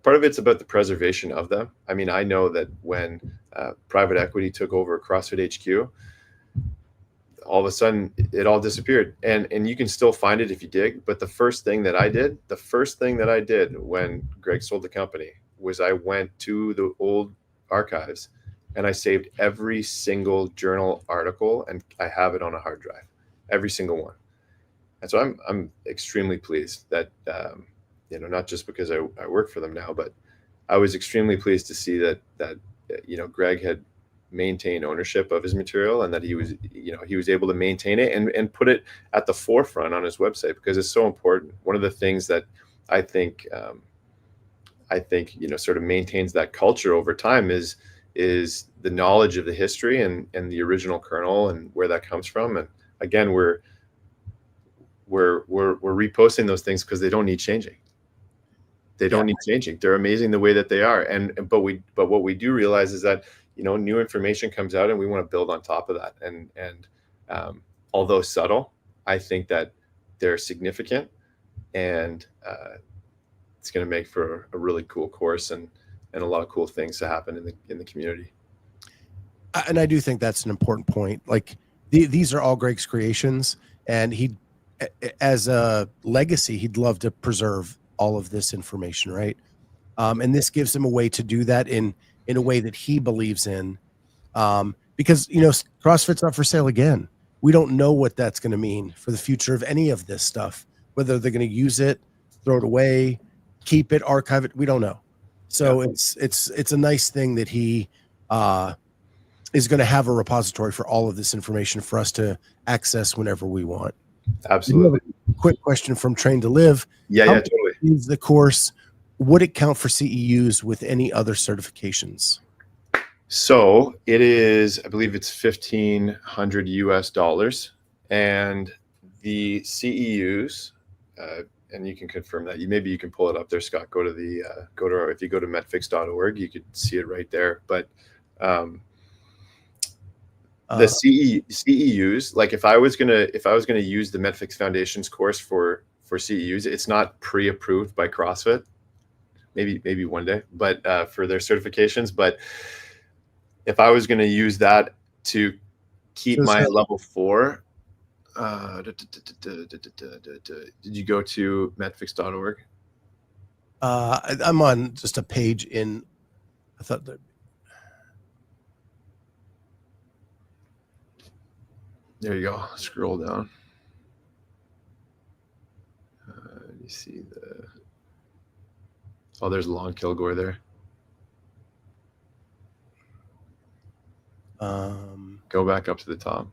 part of it's about the preservation of them. I mean, I know that when private equity took over CrossFit HQ, all of a sudden it all disappeared, and you can still find it if you dig. But the first thing that I did when Greg sold the company was I went to the old archives and I saved every single journal article, and I have it on a hard drive, every single one. And so I'm extremely pleased that not just because I work for them now, but I was extremely pleased to see that Greg had maintained ownership of his material, and that he was able to maintain it and put it at the forefront on his website, because it's so important. One of the things that I think sort of maintains that culture over time is the knowledge of the history and the original kernel and where that comes from. And again, we're reposting those things because they don't need changing. They don't need changing. They're amazing the way that they are. But what we do realize is that new information comes out, and we want to build on top of that. And although subtle, I think that they're significant, and it's going to make for a really cool course and a lot of cool things to happen in the community. And I do think that's an important point. Like these are all Greg's creations, and he, as a legacy, he'd love to preserve all of this information, right? And this gives him a way to do that in a way that he believes in, because CrossFit's not for sale again. We don't know what that's going to mean for the future of any of this stuff, whether they're going to use it, throw it away, keep it, archive it. We don't know. So it's a nice thing that he is going to have a repository for all of this information for us to access whenever we want. Absolutely. Quick question from Train to Live. Yeah, totally. Is the course, would it count for CEUs with any other certifications? So it is, I believe it's $1,500 US, and the CEUs, and you can confirm that. Maybe you can pull it up there, Scott. If you go to metfix.org, you could see it right there. But the CEUs, like if I was gonna use the Metfix Foundations course for CEUs, it's not pre-approved by CrossFit. Maybe one day, but for their certifications. But if I was going to use that to keep my level 4, did you go to metfix.org? I'm on just a page in. I thought that. There you go. Scroll down. You see there's Lon Kilgore there. Go back up to the top.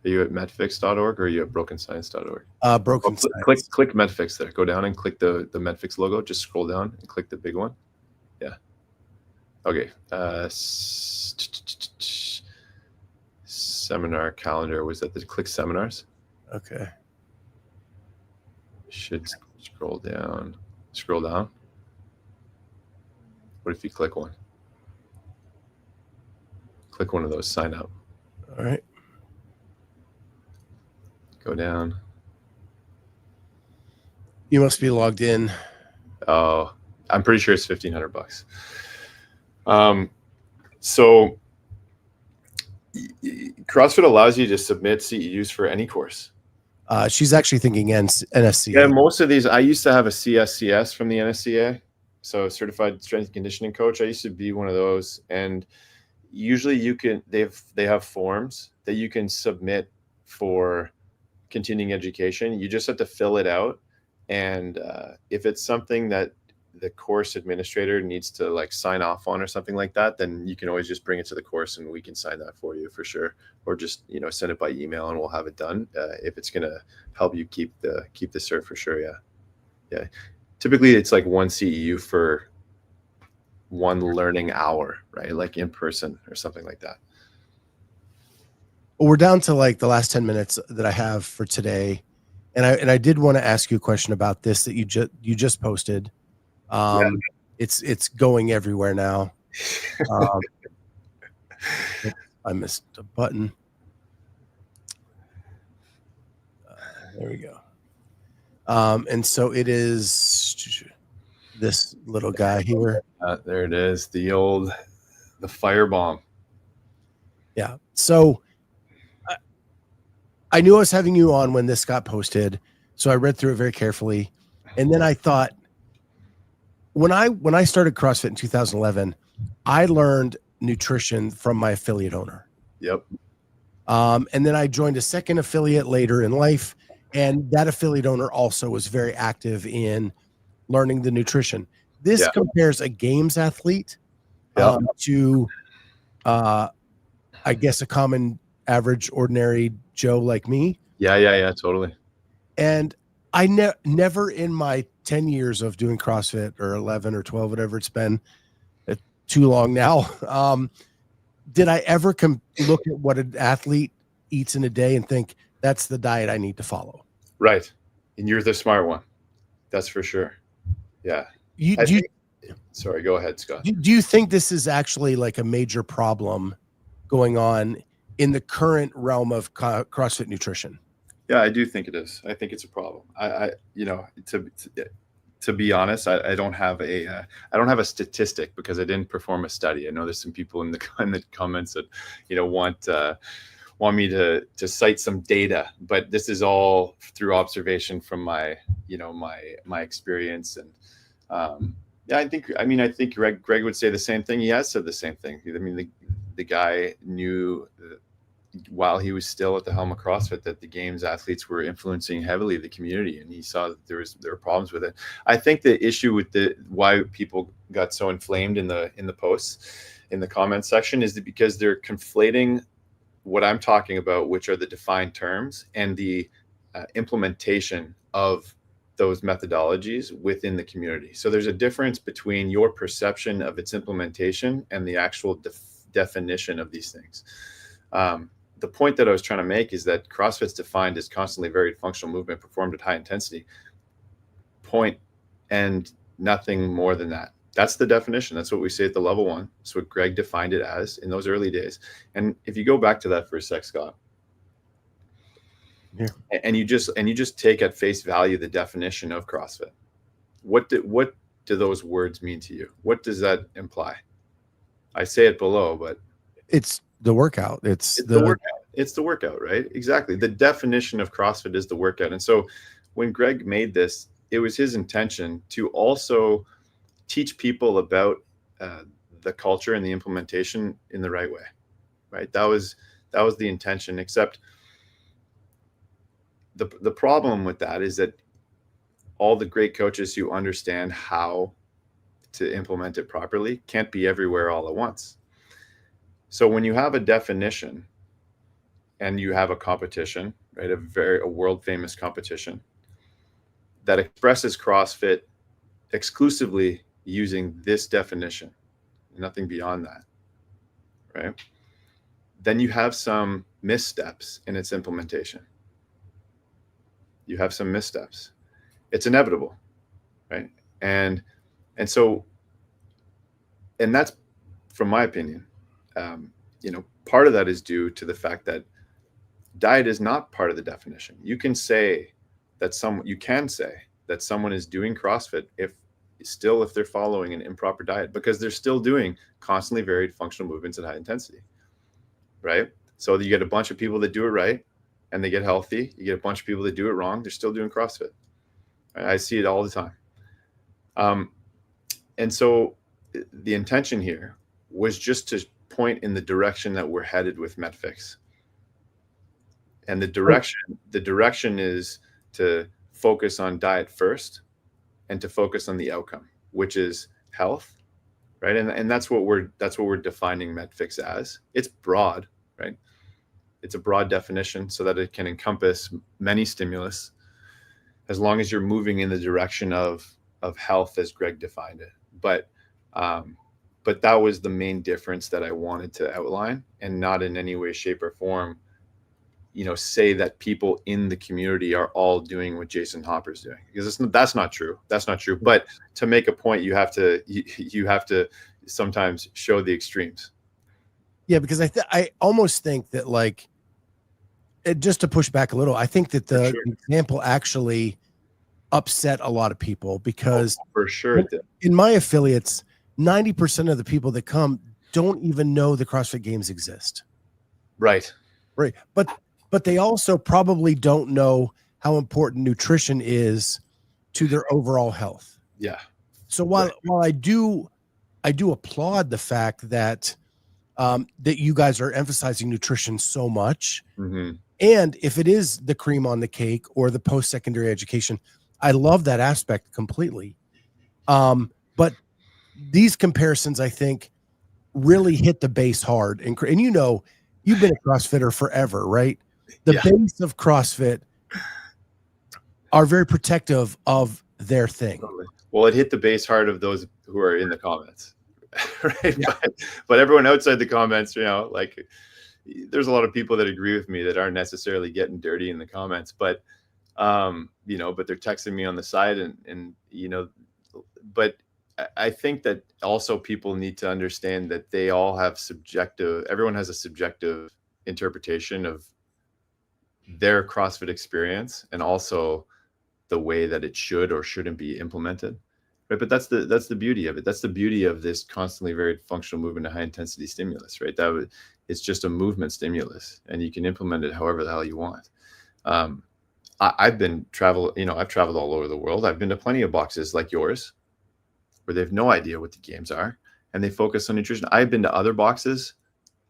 Are you at metfix.org or are you at brokenscience.org? Broken Science. Click Metfix there. Go down and click the Metfix logo. Just scroll down and click the big one. Yeah. Okay. Seminar calendar. Was that click seminars? Okay. Should scroll down. Scroll down. What if you click one? Click one of those. Sign up. All right. Go down. You must be logged in. Oh, I'm pretty sure it's $1,500. So CrossFit allows you to submit CEUs for any course. She's actually thinking NSCA. Yeah, most of these, I used to have a CSCS from the NSCA, so Certified Strength and Conditioning Coach. I used to be one of those, and usually they have forms that you can submit for continuing education. You just have to fill it out, and if it's something that the course administrator needs to like sign off on or something like that, then you can always just bring it to the course and we can sign that for you for sure. Or just, send it by email and we'll have it done. If it's going to help you keep the cert for sure. Yeah. Typically it's like one CEU for one learning hour, right? Like in person or something like that. Well, we're down to like the last 10 minutes that I have for today. And I did want to ask you a question about this that you just posted. It's going everywhere now. I missed a button. There we go. And so it is this little guy here. There it is. The firebomb. Yeah. So I knew I was having you on when this got posted. So I read through it very carefully. And then I thought, when I started CrossFit in 2011, I learned nutrition from my affiliate owner. Yep. And then I joined a second affiliate later in life. And that affiliate owner also was very active in learning the nutrition. This compares a games athlete to, I guess, a common, average, ordinary Joe like me. Yeah, totally. And I never in my 10 years of doing CrossFit, or 11 or 12, whatever it's been, too long now, did I ever look at what an athlete eats in a day and think that's the diet I need to follow? Right. And you're the smart one. That's for sure. Yeah. Sorry, go ahead, Scott. Do you think this is actually like a major problem going on in the current realm of CrossFit nutrition? Yeah, I do think it is. I think it's a problem. To be honest, I don't have a statistic because I didn't perform a study. I know there's some people in the comments that want me to cite some data, but this is all through observation from my experience. And I think Greg would say the same thing. He has said the same thing. I mean, the guy knew while he was still at the helm of CrossFit that the games athletes were influencing heavily the community, and he saw that there were problems with it. I think the issue with why people got so inflamed in the posts, in the comment section, is that because they're conflating what I'm talking about, which are the defined terms, and the implementation of those methodologies within the community. So there's a difference between your perception of its implementation and the actual definition of these things. The point that I was trying to make is that CrossFit's defined as constantly varied functional movement performed at high intensity. Point, and nothing more than that. That's the definition. That's what we say at the level 1. That's what Greg defined it as in those early days. And if you go back to that for a sec, Scott, and you just take at face value the definition of CrossFit, what do those words mean to you? What does that imply? I say it below, but it's the workout. It's the workout. It's the workout, right? Exactly. The definition of CrossFit is the workout. And so when Greg made this, it was his intention to also teach people about the culture and the implementation in the right way, right? That was the intention. Except the problem with that is that all the great coaches who understand how to implement it properly can't be everywhere all at once. So when you have a definition and you have a competition, right, a world famous competition that expresses CrossFit exclusively using this definition, nothing beyond that, right? Then you have some missteps in its implementation. You have some missteps. It's inevitable, right? And so that's, from my opinion, part of that is due to the fact that diet is not part of the definition. You can say that someone is doing CrossFit if they're following an improper diet, because they're still doing constantly varied functional movements at high intensity, right? So you get a bunch of people that do it right and they get healthy. You get a bunch of people that do it wrong. They're still doing CrossFit. I see it all the time. And so the intention here was just to point in the direction that we're headed with Metfix. And the direction is to focus on diet first and to focus on the outcome, which is health, right? And that's what we're defining Metfix as. It's broad, right? It's a broad definition so that it can encompass many stimulus, as long as you're moving in the direction of health as Greg defined it. But but that was the main difference that I wanted to outline, and not in any way, shape, or form, say that people in the community are all doing what Jason Hopper's doing, because that's not true. That's not true. But to make a point, you have to sometimes show the extremes. Yeah, because I almost think that, like, just to push back a little, I think that the example actually upset a lot of people, because for sure in my affiliates, 90% of the people that come don't even know the CrossFit Games exist. Right. But they also probably don't know how important nutrition is to their overall health. Yeah. So while I do applaud the fact that that you guys are emphasizing nutrition so much, mm-hmm. and if it is the cream on the cake or the post-secondary education, I love that aspect completely. But these comparisons, I think, really hit the base hard. And you've been a CrossFitter forever, right? The base of CrossFit are very protective of their thing. Well, it hit the base hard of those who are in the comments, right? Yeah. But everyone outside the comments, like, there's a lot of people that agree with me that aren't necessarily getting dirty in the comments, but but they're texting me on the side, and but I think that also people need to understand that they all have everyone has a subjective interpretation of their CrossFit experience, and also the way that it should or shouldn't be implemented, right? But that's the beauty of it. That's the beauty of this constantly varied functional movement and high intensity stimulus, right? It's just a movement stimulus, and you can implement it however the hell you want. I've traveled all over the world. I've been to plenty of boxes like yours where they have no idea what the games are, and they focus on nutrition. I've been to other boxes,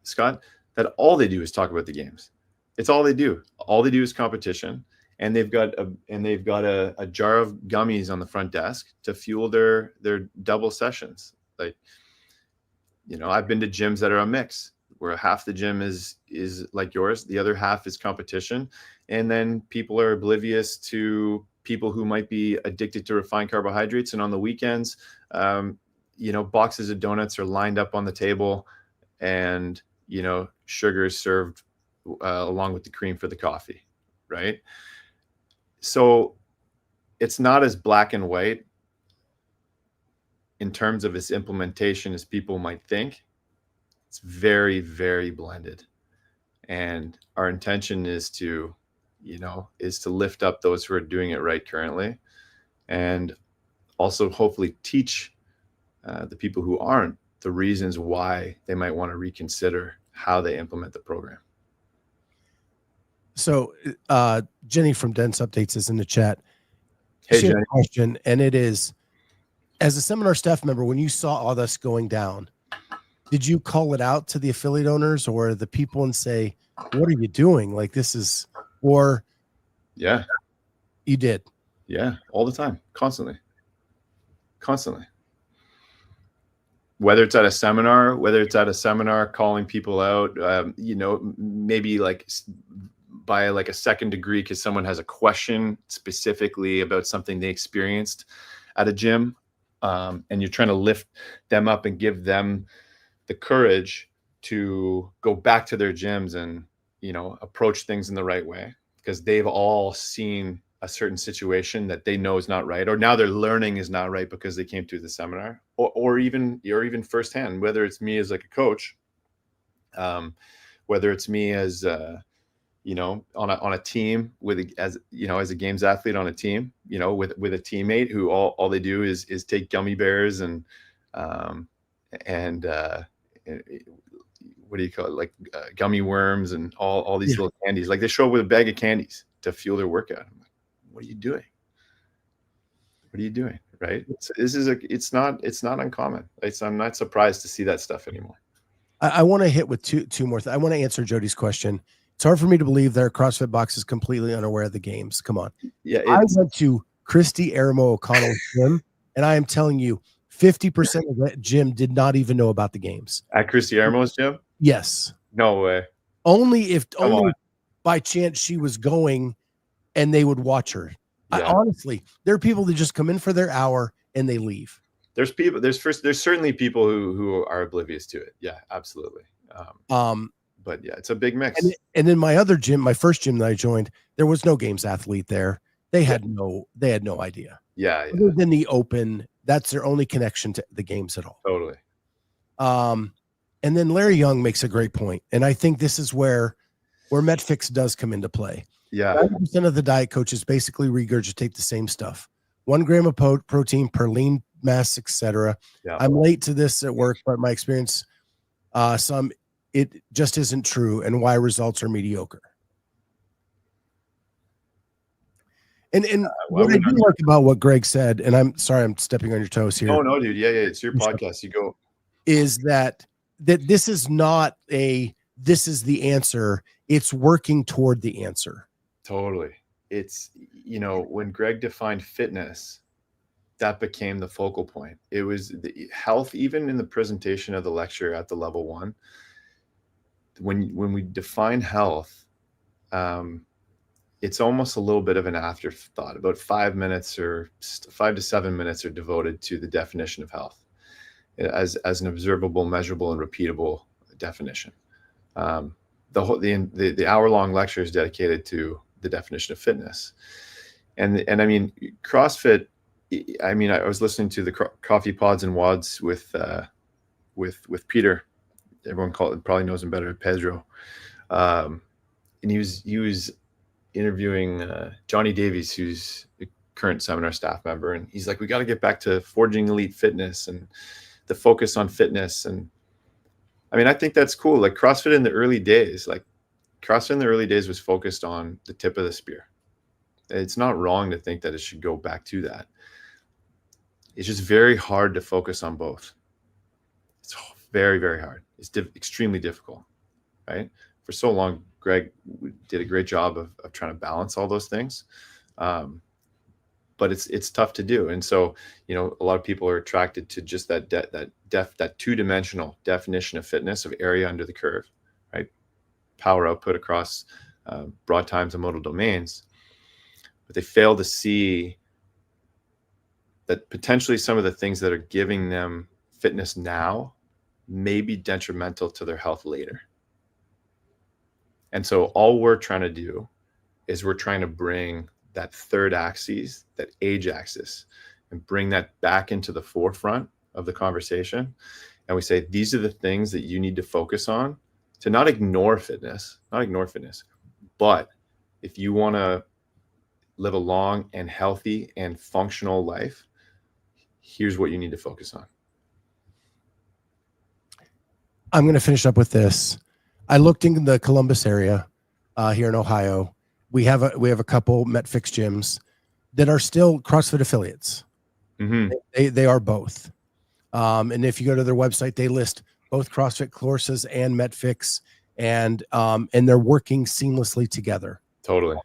Scott, that all they do is talk about the games. It's all they do. All they do is competition, and they've got a jar of gummies on the front desk to fuel their double sessions. Like, I've been to gyms that are a mix, where half the gym is like yours, the other half is competition, and then people are oblivious to people who might be addicted to refined carbohydrates. And on the weekends, boxes of donuts are lined up on the table, and sugar is served along with the cream for the coffee, right? So it's not as black and white in terms of its implementation as people might think. It's very, very blended, and our intention is to lift up those who are doing it right currently, and also hopefully teach the people who aren't the reasons why they might want to reconsider how they implement the program. So Jenny from Dense Updates is in the chat. Hey, she Jenny. has a question, and it is, as a seminar staff member, when you saw all this going down, did you call it out to the affiliate owners or the people and say, what are you doing? Like, this is, or yeah, you did. Yeah, all the time, constantly. Whether it's at a seminar, calling people out, maybe like by like a second degree, because someone has a question specifically about something they experienced at a gym, and you're trying to lift them up and give them the courage to go back to their gyms and approach things in the right way, because they've all seen a certain situation that they know is not right, or now they're learning is not right because they came to the seminar, or even firsthand, whether it's me as like a coach, whether it's me as on a team as a games athlete on a team, with a teammate who all they do is take gummy bears and what do you call it? Like gummy worms and all these little candies. Like, they show up with a bag of candies to fuel their workout. I'm like, what are you doing? Right? It's not uncommon. I'm not surprised to see that stuff anymore. I want to hit with two more. I want to answer Jody's question. It's hard for me to believe their CrossFit box is completely unaware of the games. Come on. Yeah. I went to Christy Aramo O'Connell's gym, and I am telling you, 50% of that gym did not even know about the games. At Christy Aramo's gym? Yes. No way. Only by chance she was going and they would watch her. Yeah. Honestly, there are people that just come in for their hour and they leave. There's certainly people who are oblivious to it. Yeah, absolutely. But yeah, it's a big mix. And then my other gym, my first gym that I joined, there was no Games Athlete there. They had no idea. Yeah. Other than the open, that's their only connection to the games at all. Totally. And then Larry Young makes a great point, and I think this is where Metfix does come into play. Yeah. 90% of the diet coaches basically regurgitate the same stuff: 1 gram of protein per lean mass, etc. Yeah. I'm late to this at work, but my experience, it just isn't true, and why results are mediocre. And what I do like about what Greg said, and I'm sorry I'm stepping on your toes here. No, dude. Yeah. It's your podcast. You go. Is that this is not this is the answer. It's working toward the answer. Totally. It's, when Greg defined fitness, that became the focal point. It was the health, even in the presentation of the lecture at the level 1. When we define health, it's almost a little bit of an afterthought. About 5 to 7 minutes are devoted to the definition of health as an observable, measurable, and repeatable definition. The hour-long lecture is dedicated to the definition of fitness, and I mean CrossFit. I mean, I was listening to the Coffee Pods and Wads with Peter. Everyone probably knows him better, Pedro, and he was interviewing Johnny Davies, who's a current seminar staff member, and he's like, we got to get back to forging elite fitness and the focus on fitness. And I mean, I think that's cool. Like CrossFit in the early days was focused on the tip of the spear. It's not wrong to think that it should go back to that. It's just very hard to focus on both. It's very, very hard. It's extremely difficult, right? For so long, Greg did a great job of trying to balance all those things. But it's tough to do. And so, a lot of people are attracted to just that two-dimensional definition of fitness, of area under the curve, right? Power output across broad times and modal domains. But they fail to see that potentially some of the things that are giving them fitness now may be detrimental to their health later. And so all we're trying to do is we're trying to bring that third axis, that age axis, and bring that back into the forefront of the conversation. And we say, these are the things that you need to focus on to not ignore fitness, but if you want to live a long and healthy and functional life, here's what you need to focus on. I'm going to finish up with this. I looked in the Columbus area here in Ohio. We have a couple Metfix gyms that are still CrossFit affiliates. Mm-hmm. They are both. And if you go to their website, they list both CrossFit courses and Metfix, and they're working seamlessly together. Totally.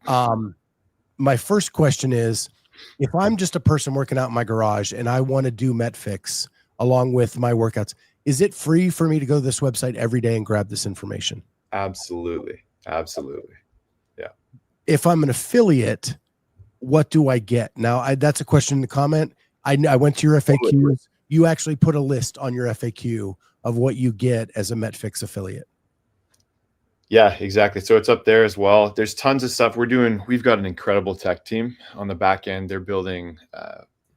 My first question is, if I'm just a person working out in my garage and I want to do Metfix along with my workouts, is it free for me to go to this website every day and grab this information? Absolutely. Yeah. If I'm an affiliate, what do I get? Now, that's a question in the comment. I went to your FAQs. You actually put a list on your FAQ of what you get as a Metfix affiliate. Yeah, exactly. So it's up there as well. There's tons of stuff we've got an incredible tech team on the back end. They're building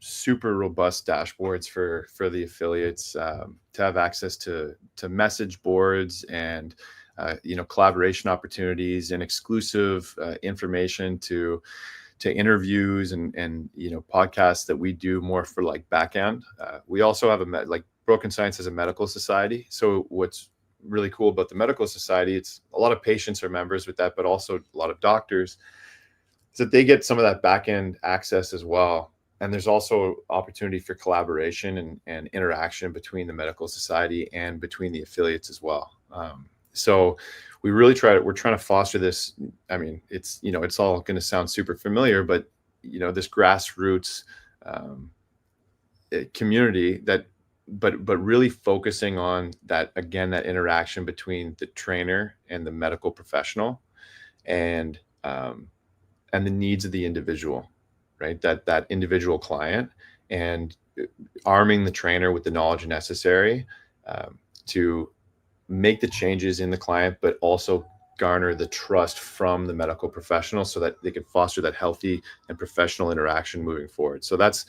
super robust dashboards for the affiliates to have access to message boards and collaboration opportunities and exclusive information to interviews and podcasts that we do more for like back end. We also have Broken Science as a medical society. So what's really cool about the medical society, it's a lot of patients are members with that, but also a lot of doctors, so that they get some of that back end access as well. And there's also opportunity for collaboration and interaction between the medical society and between the affiliates as well. So we really we're trying to foster this. I mean, it's all going to sound super familiar, but this grassroots community but really focusing on that interaction between the trainer and the medical professional and the needs of the individual, right? That individual client, and arming the trainer with the knowledge necessary to make the changes in the client, but also garner the trust from the medical professional so that they can foster that healthy and professional interaction moving forward. So that's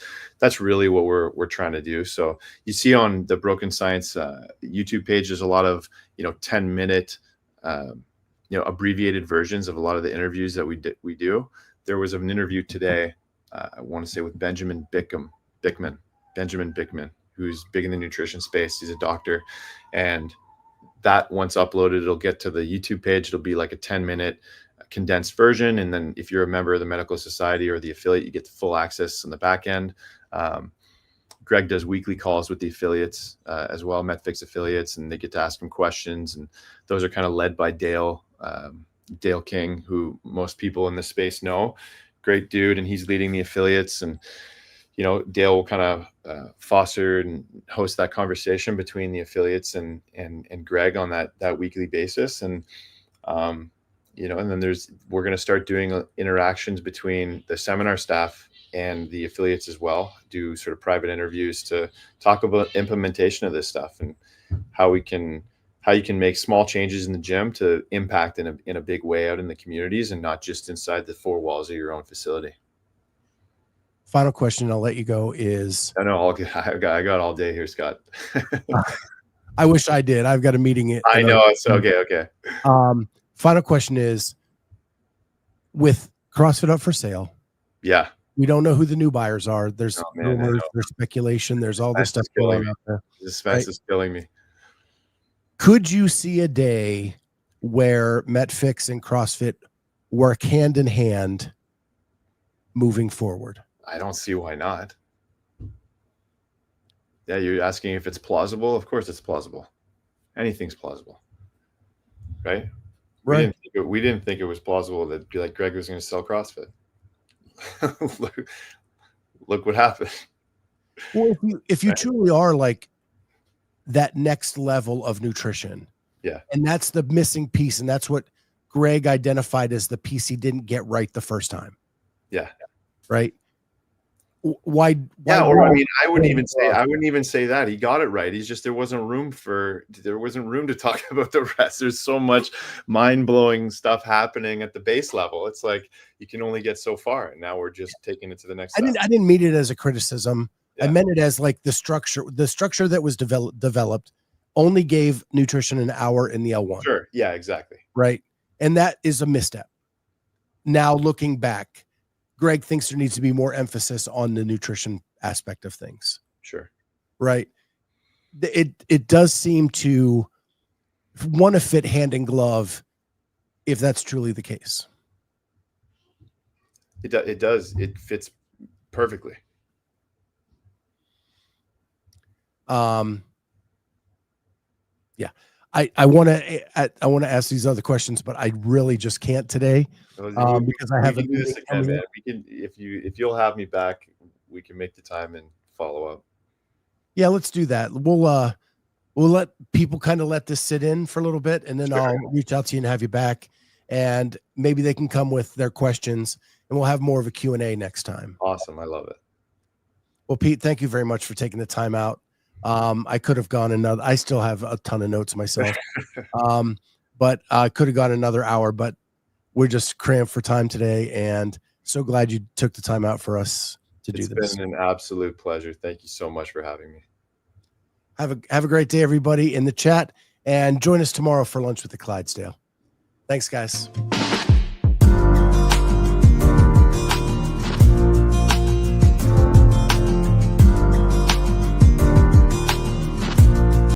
really what we're trying to do. So you see on the Broken Science YouTube page, there's a lot of 10-minute abbreviated versions of a lot of the interviews that we do. There was an interview today, I want to say, with Benjamin Bickman, who's big in the nutrition space. He's a doctor, and that once uploaded, it'll get to the YouTube page. It'll be like a 10-minute condensed version. And then if you're a member of the medical society or the affiliate, you get the full access on the back end. Greg does weekly calls with the affiliates as well, Metfix affiliates, and they get to ask him questions. And those are kind of led by Dale King, who most people in this space know. Great dude. And he's leading the affiliates. And Dale will kind of foster and host that conversation between the affiliates and Greg on that weekly basis. And, and then we're going to start doing interactions between the seminar staff and the affiliates as well, do sort of private interviews to talk about implementation of this stuff and how you can make small changes in the gym to impact in a big way out in the communities and not just inside the four walls of your own facility. Final question, I'll let you go, is... I got all day here, Scott. I wish I did. I've got a meeting. I know. It's okay. Final question is, with CrossFit up for sale, yeah, we don't know who the new buyers are. There's rumors, there's speculation, there's all this stuff going on there. This mess is killing me. Could you see a day where Metfix and CrossFit work hand in hand moving forward? I don't see why not. Yeah, you're asking if it's plausible. Of course it's plausible. Anything's plausible. Right? Right. We didn't think it was plausible that Greg was going to sell CrossFit. look what happened. Well, if you truly are like that next level of nutrition, yeah, and that's the missing piece, and that's what Greg identified as the piece he didn't get right the first time. Yeah. Right. Why? Or I mean, I wouldn't even say that he got it right. He's just, there wasn't room to talk about the rest. There's so much mind-blowing stuff happening at the base level. It's like you can only get so far, and now we're just taking it to the next step. I didn't mean it as a criticism. Yeah. I meant it as like the structure that was developed only gave nutrition an hour in the L1. Sure. Yeah, exactly. Right. And that is a misstep. Now looking back, Greg thinks there needs to be more emphasis on the nutrition aspect of things. Sure. Right. It does seem to want to fit hand in glove if that's truly the case. It does. It fits perfectly. Yeah. I want to ask these other questions, but I really just can't today because I have a meeting this again, man. We can, if you'll have me back, we can make the time and follow up. Yeah, let's do that. We'll let people kind of let this sit in for a little bit, and then sure. I'll reach out to you and have you back, and maybe they can come with their questions, and we'll have more of a Q&A next time. Awesome. I love it. Well, Pete, thank you very much for taking the time out. I could have gone another, I still have a ton of notes myself. But I could have gone another hour, but we're just cramped for time today. And so glad you took the time out for us to do this. It's been an absolute pleasure. Thank you so much for having me. Have a great day, everybody in the chat, and join us tomorrow for lunch with the Clydesdale. Thanks, guys.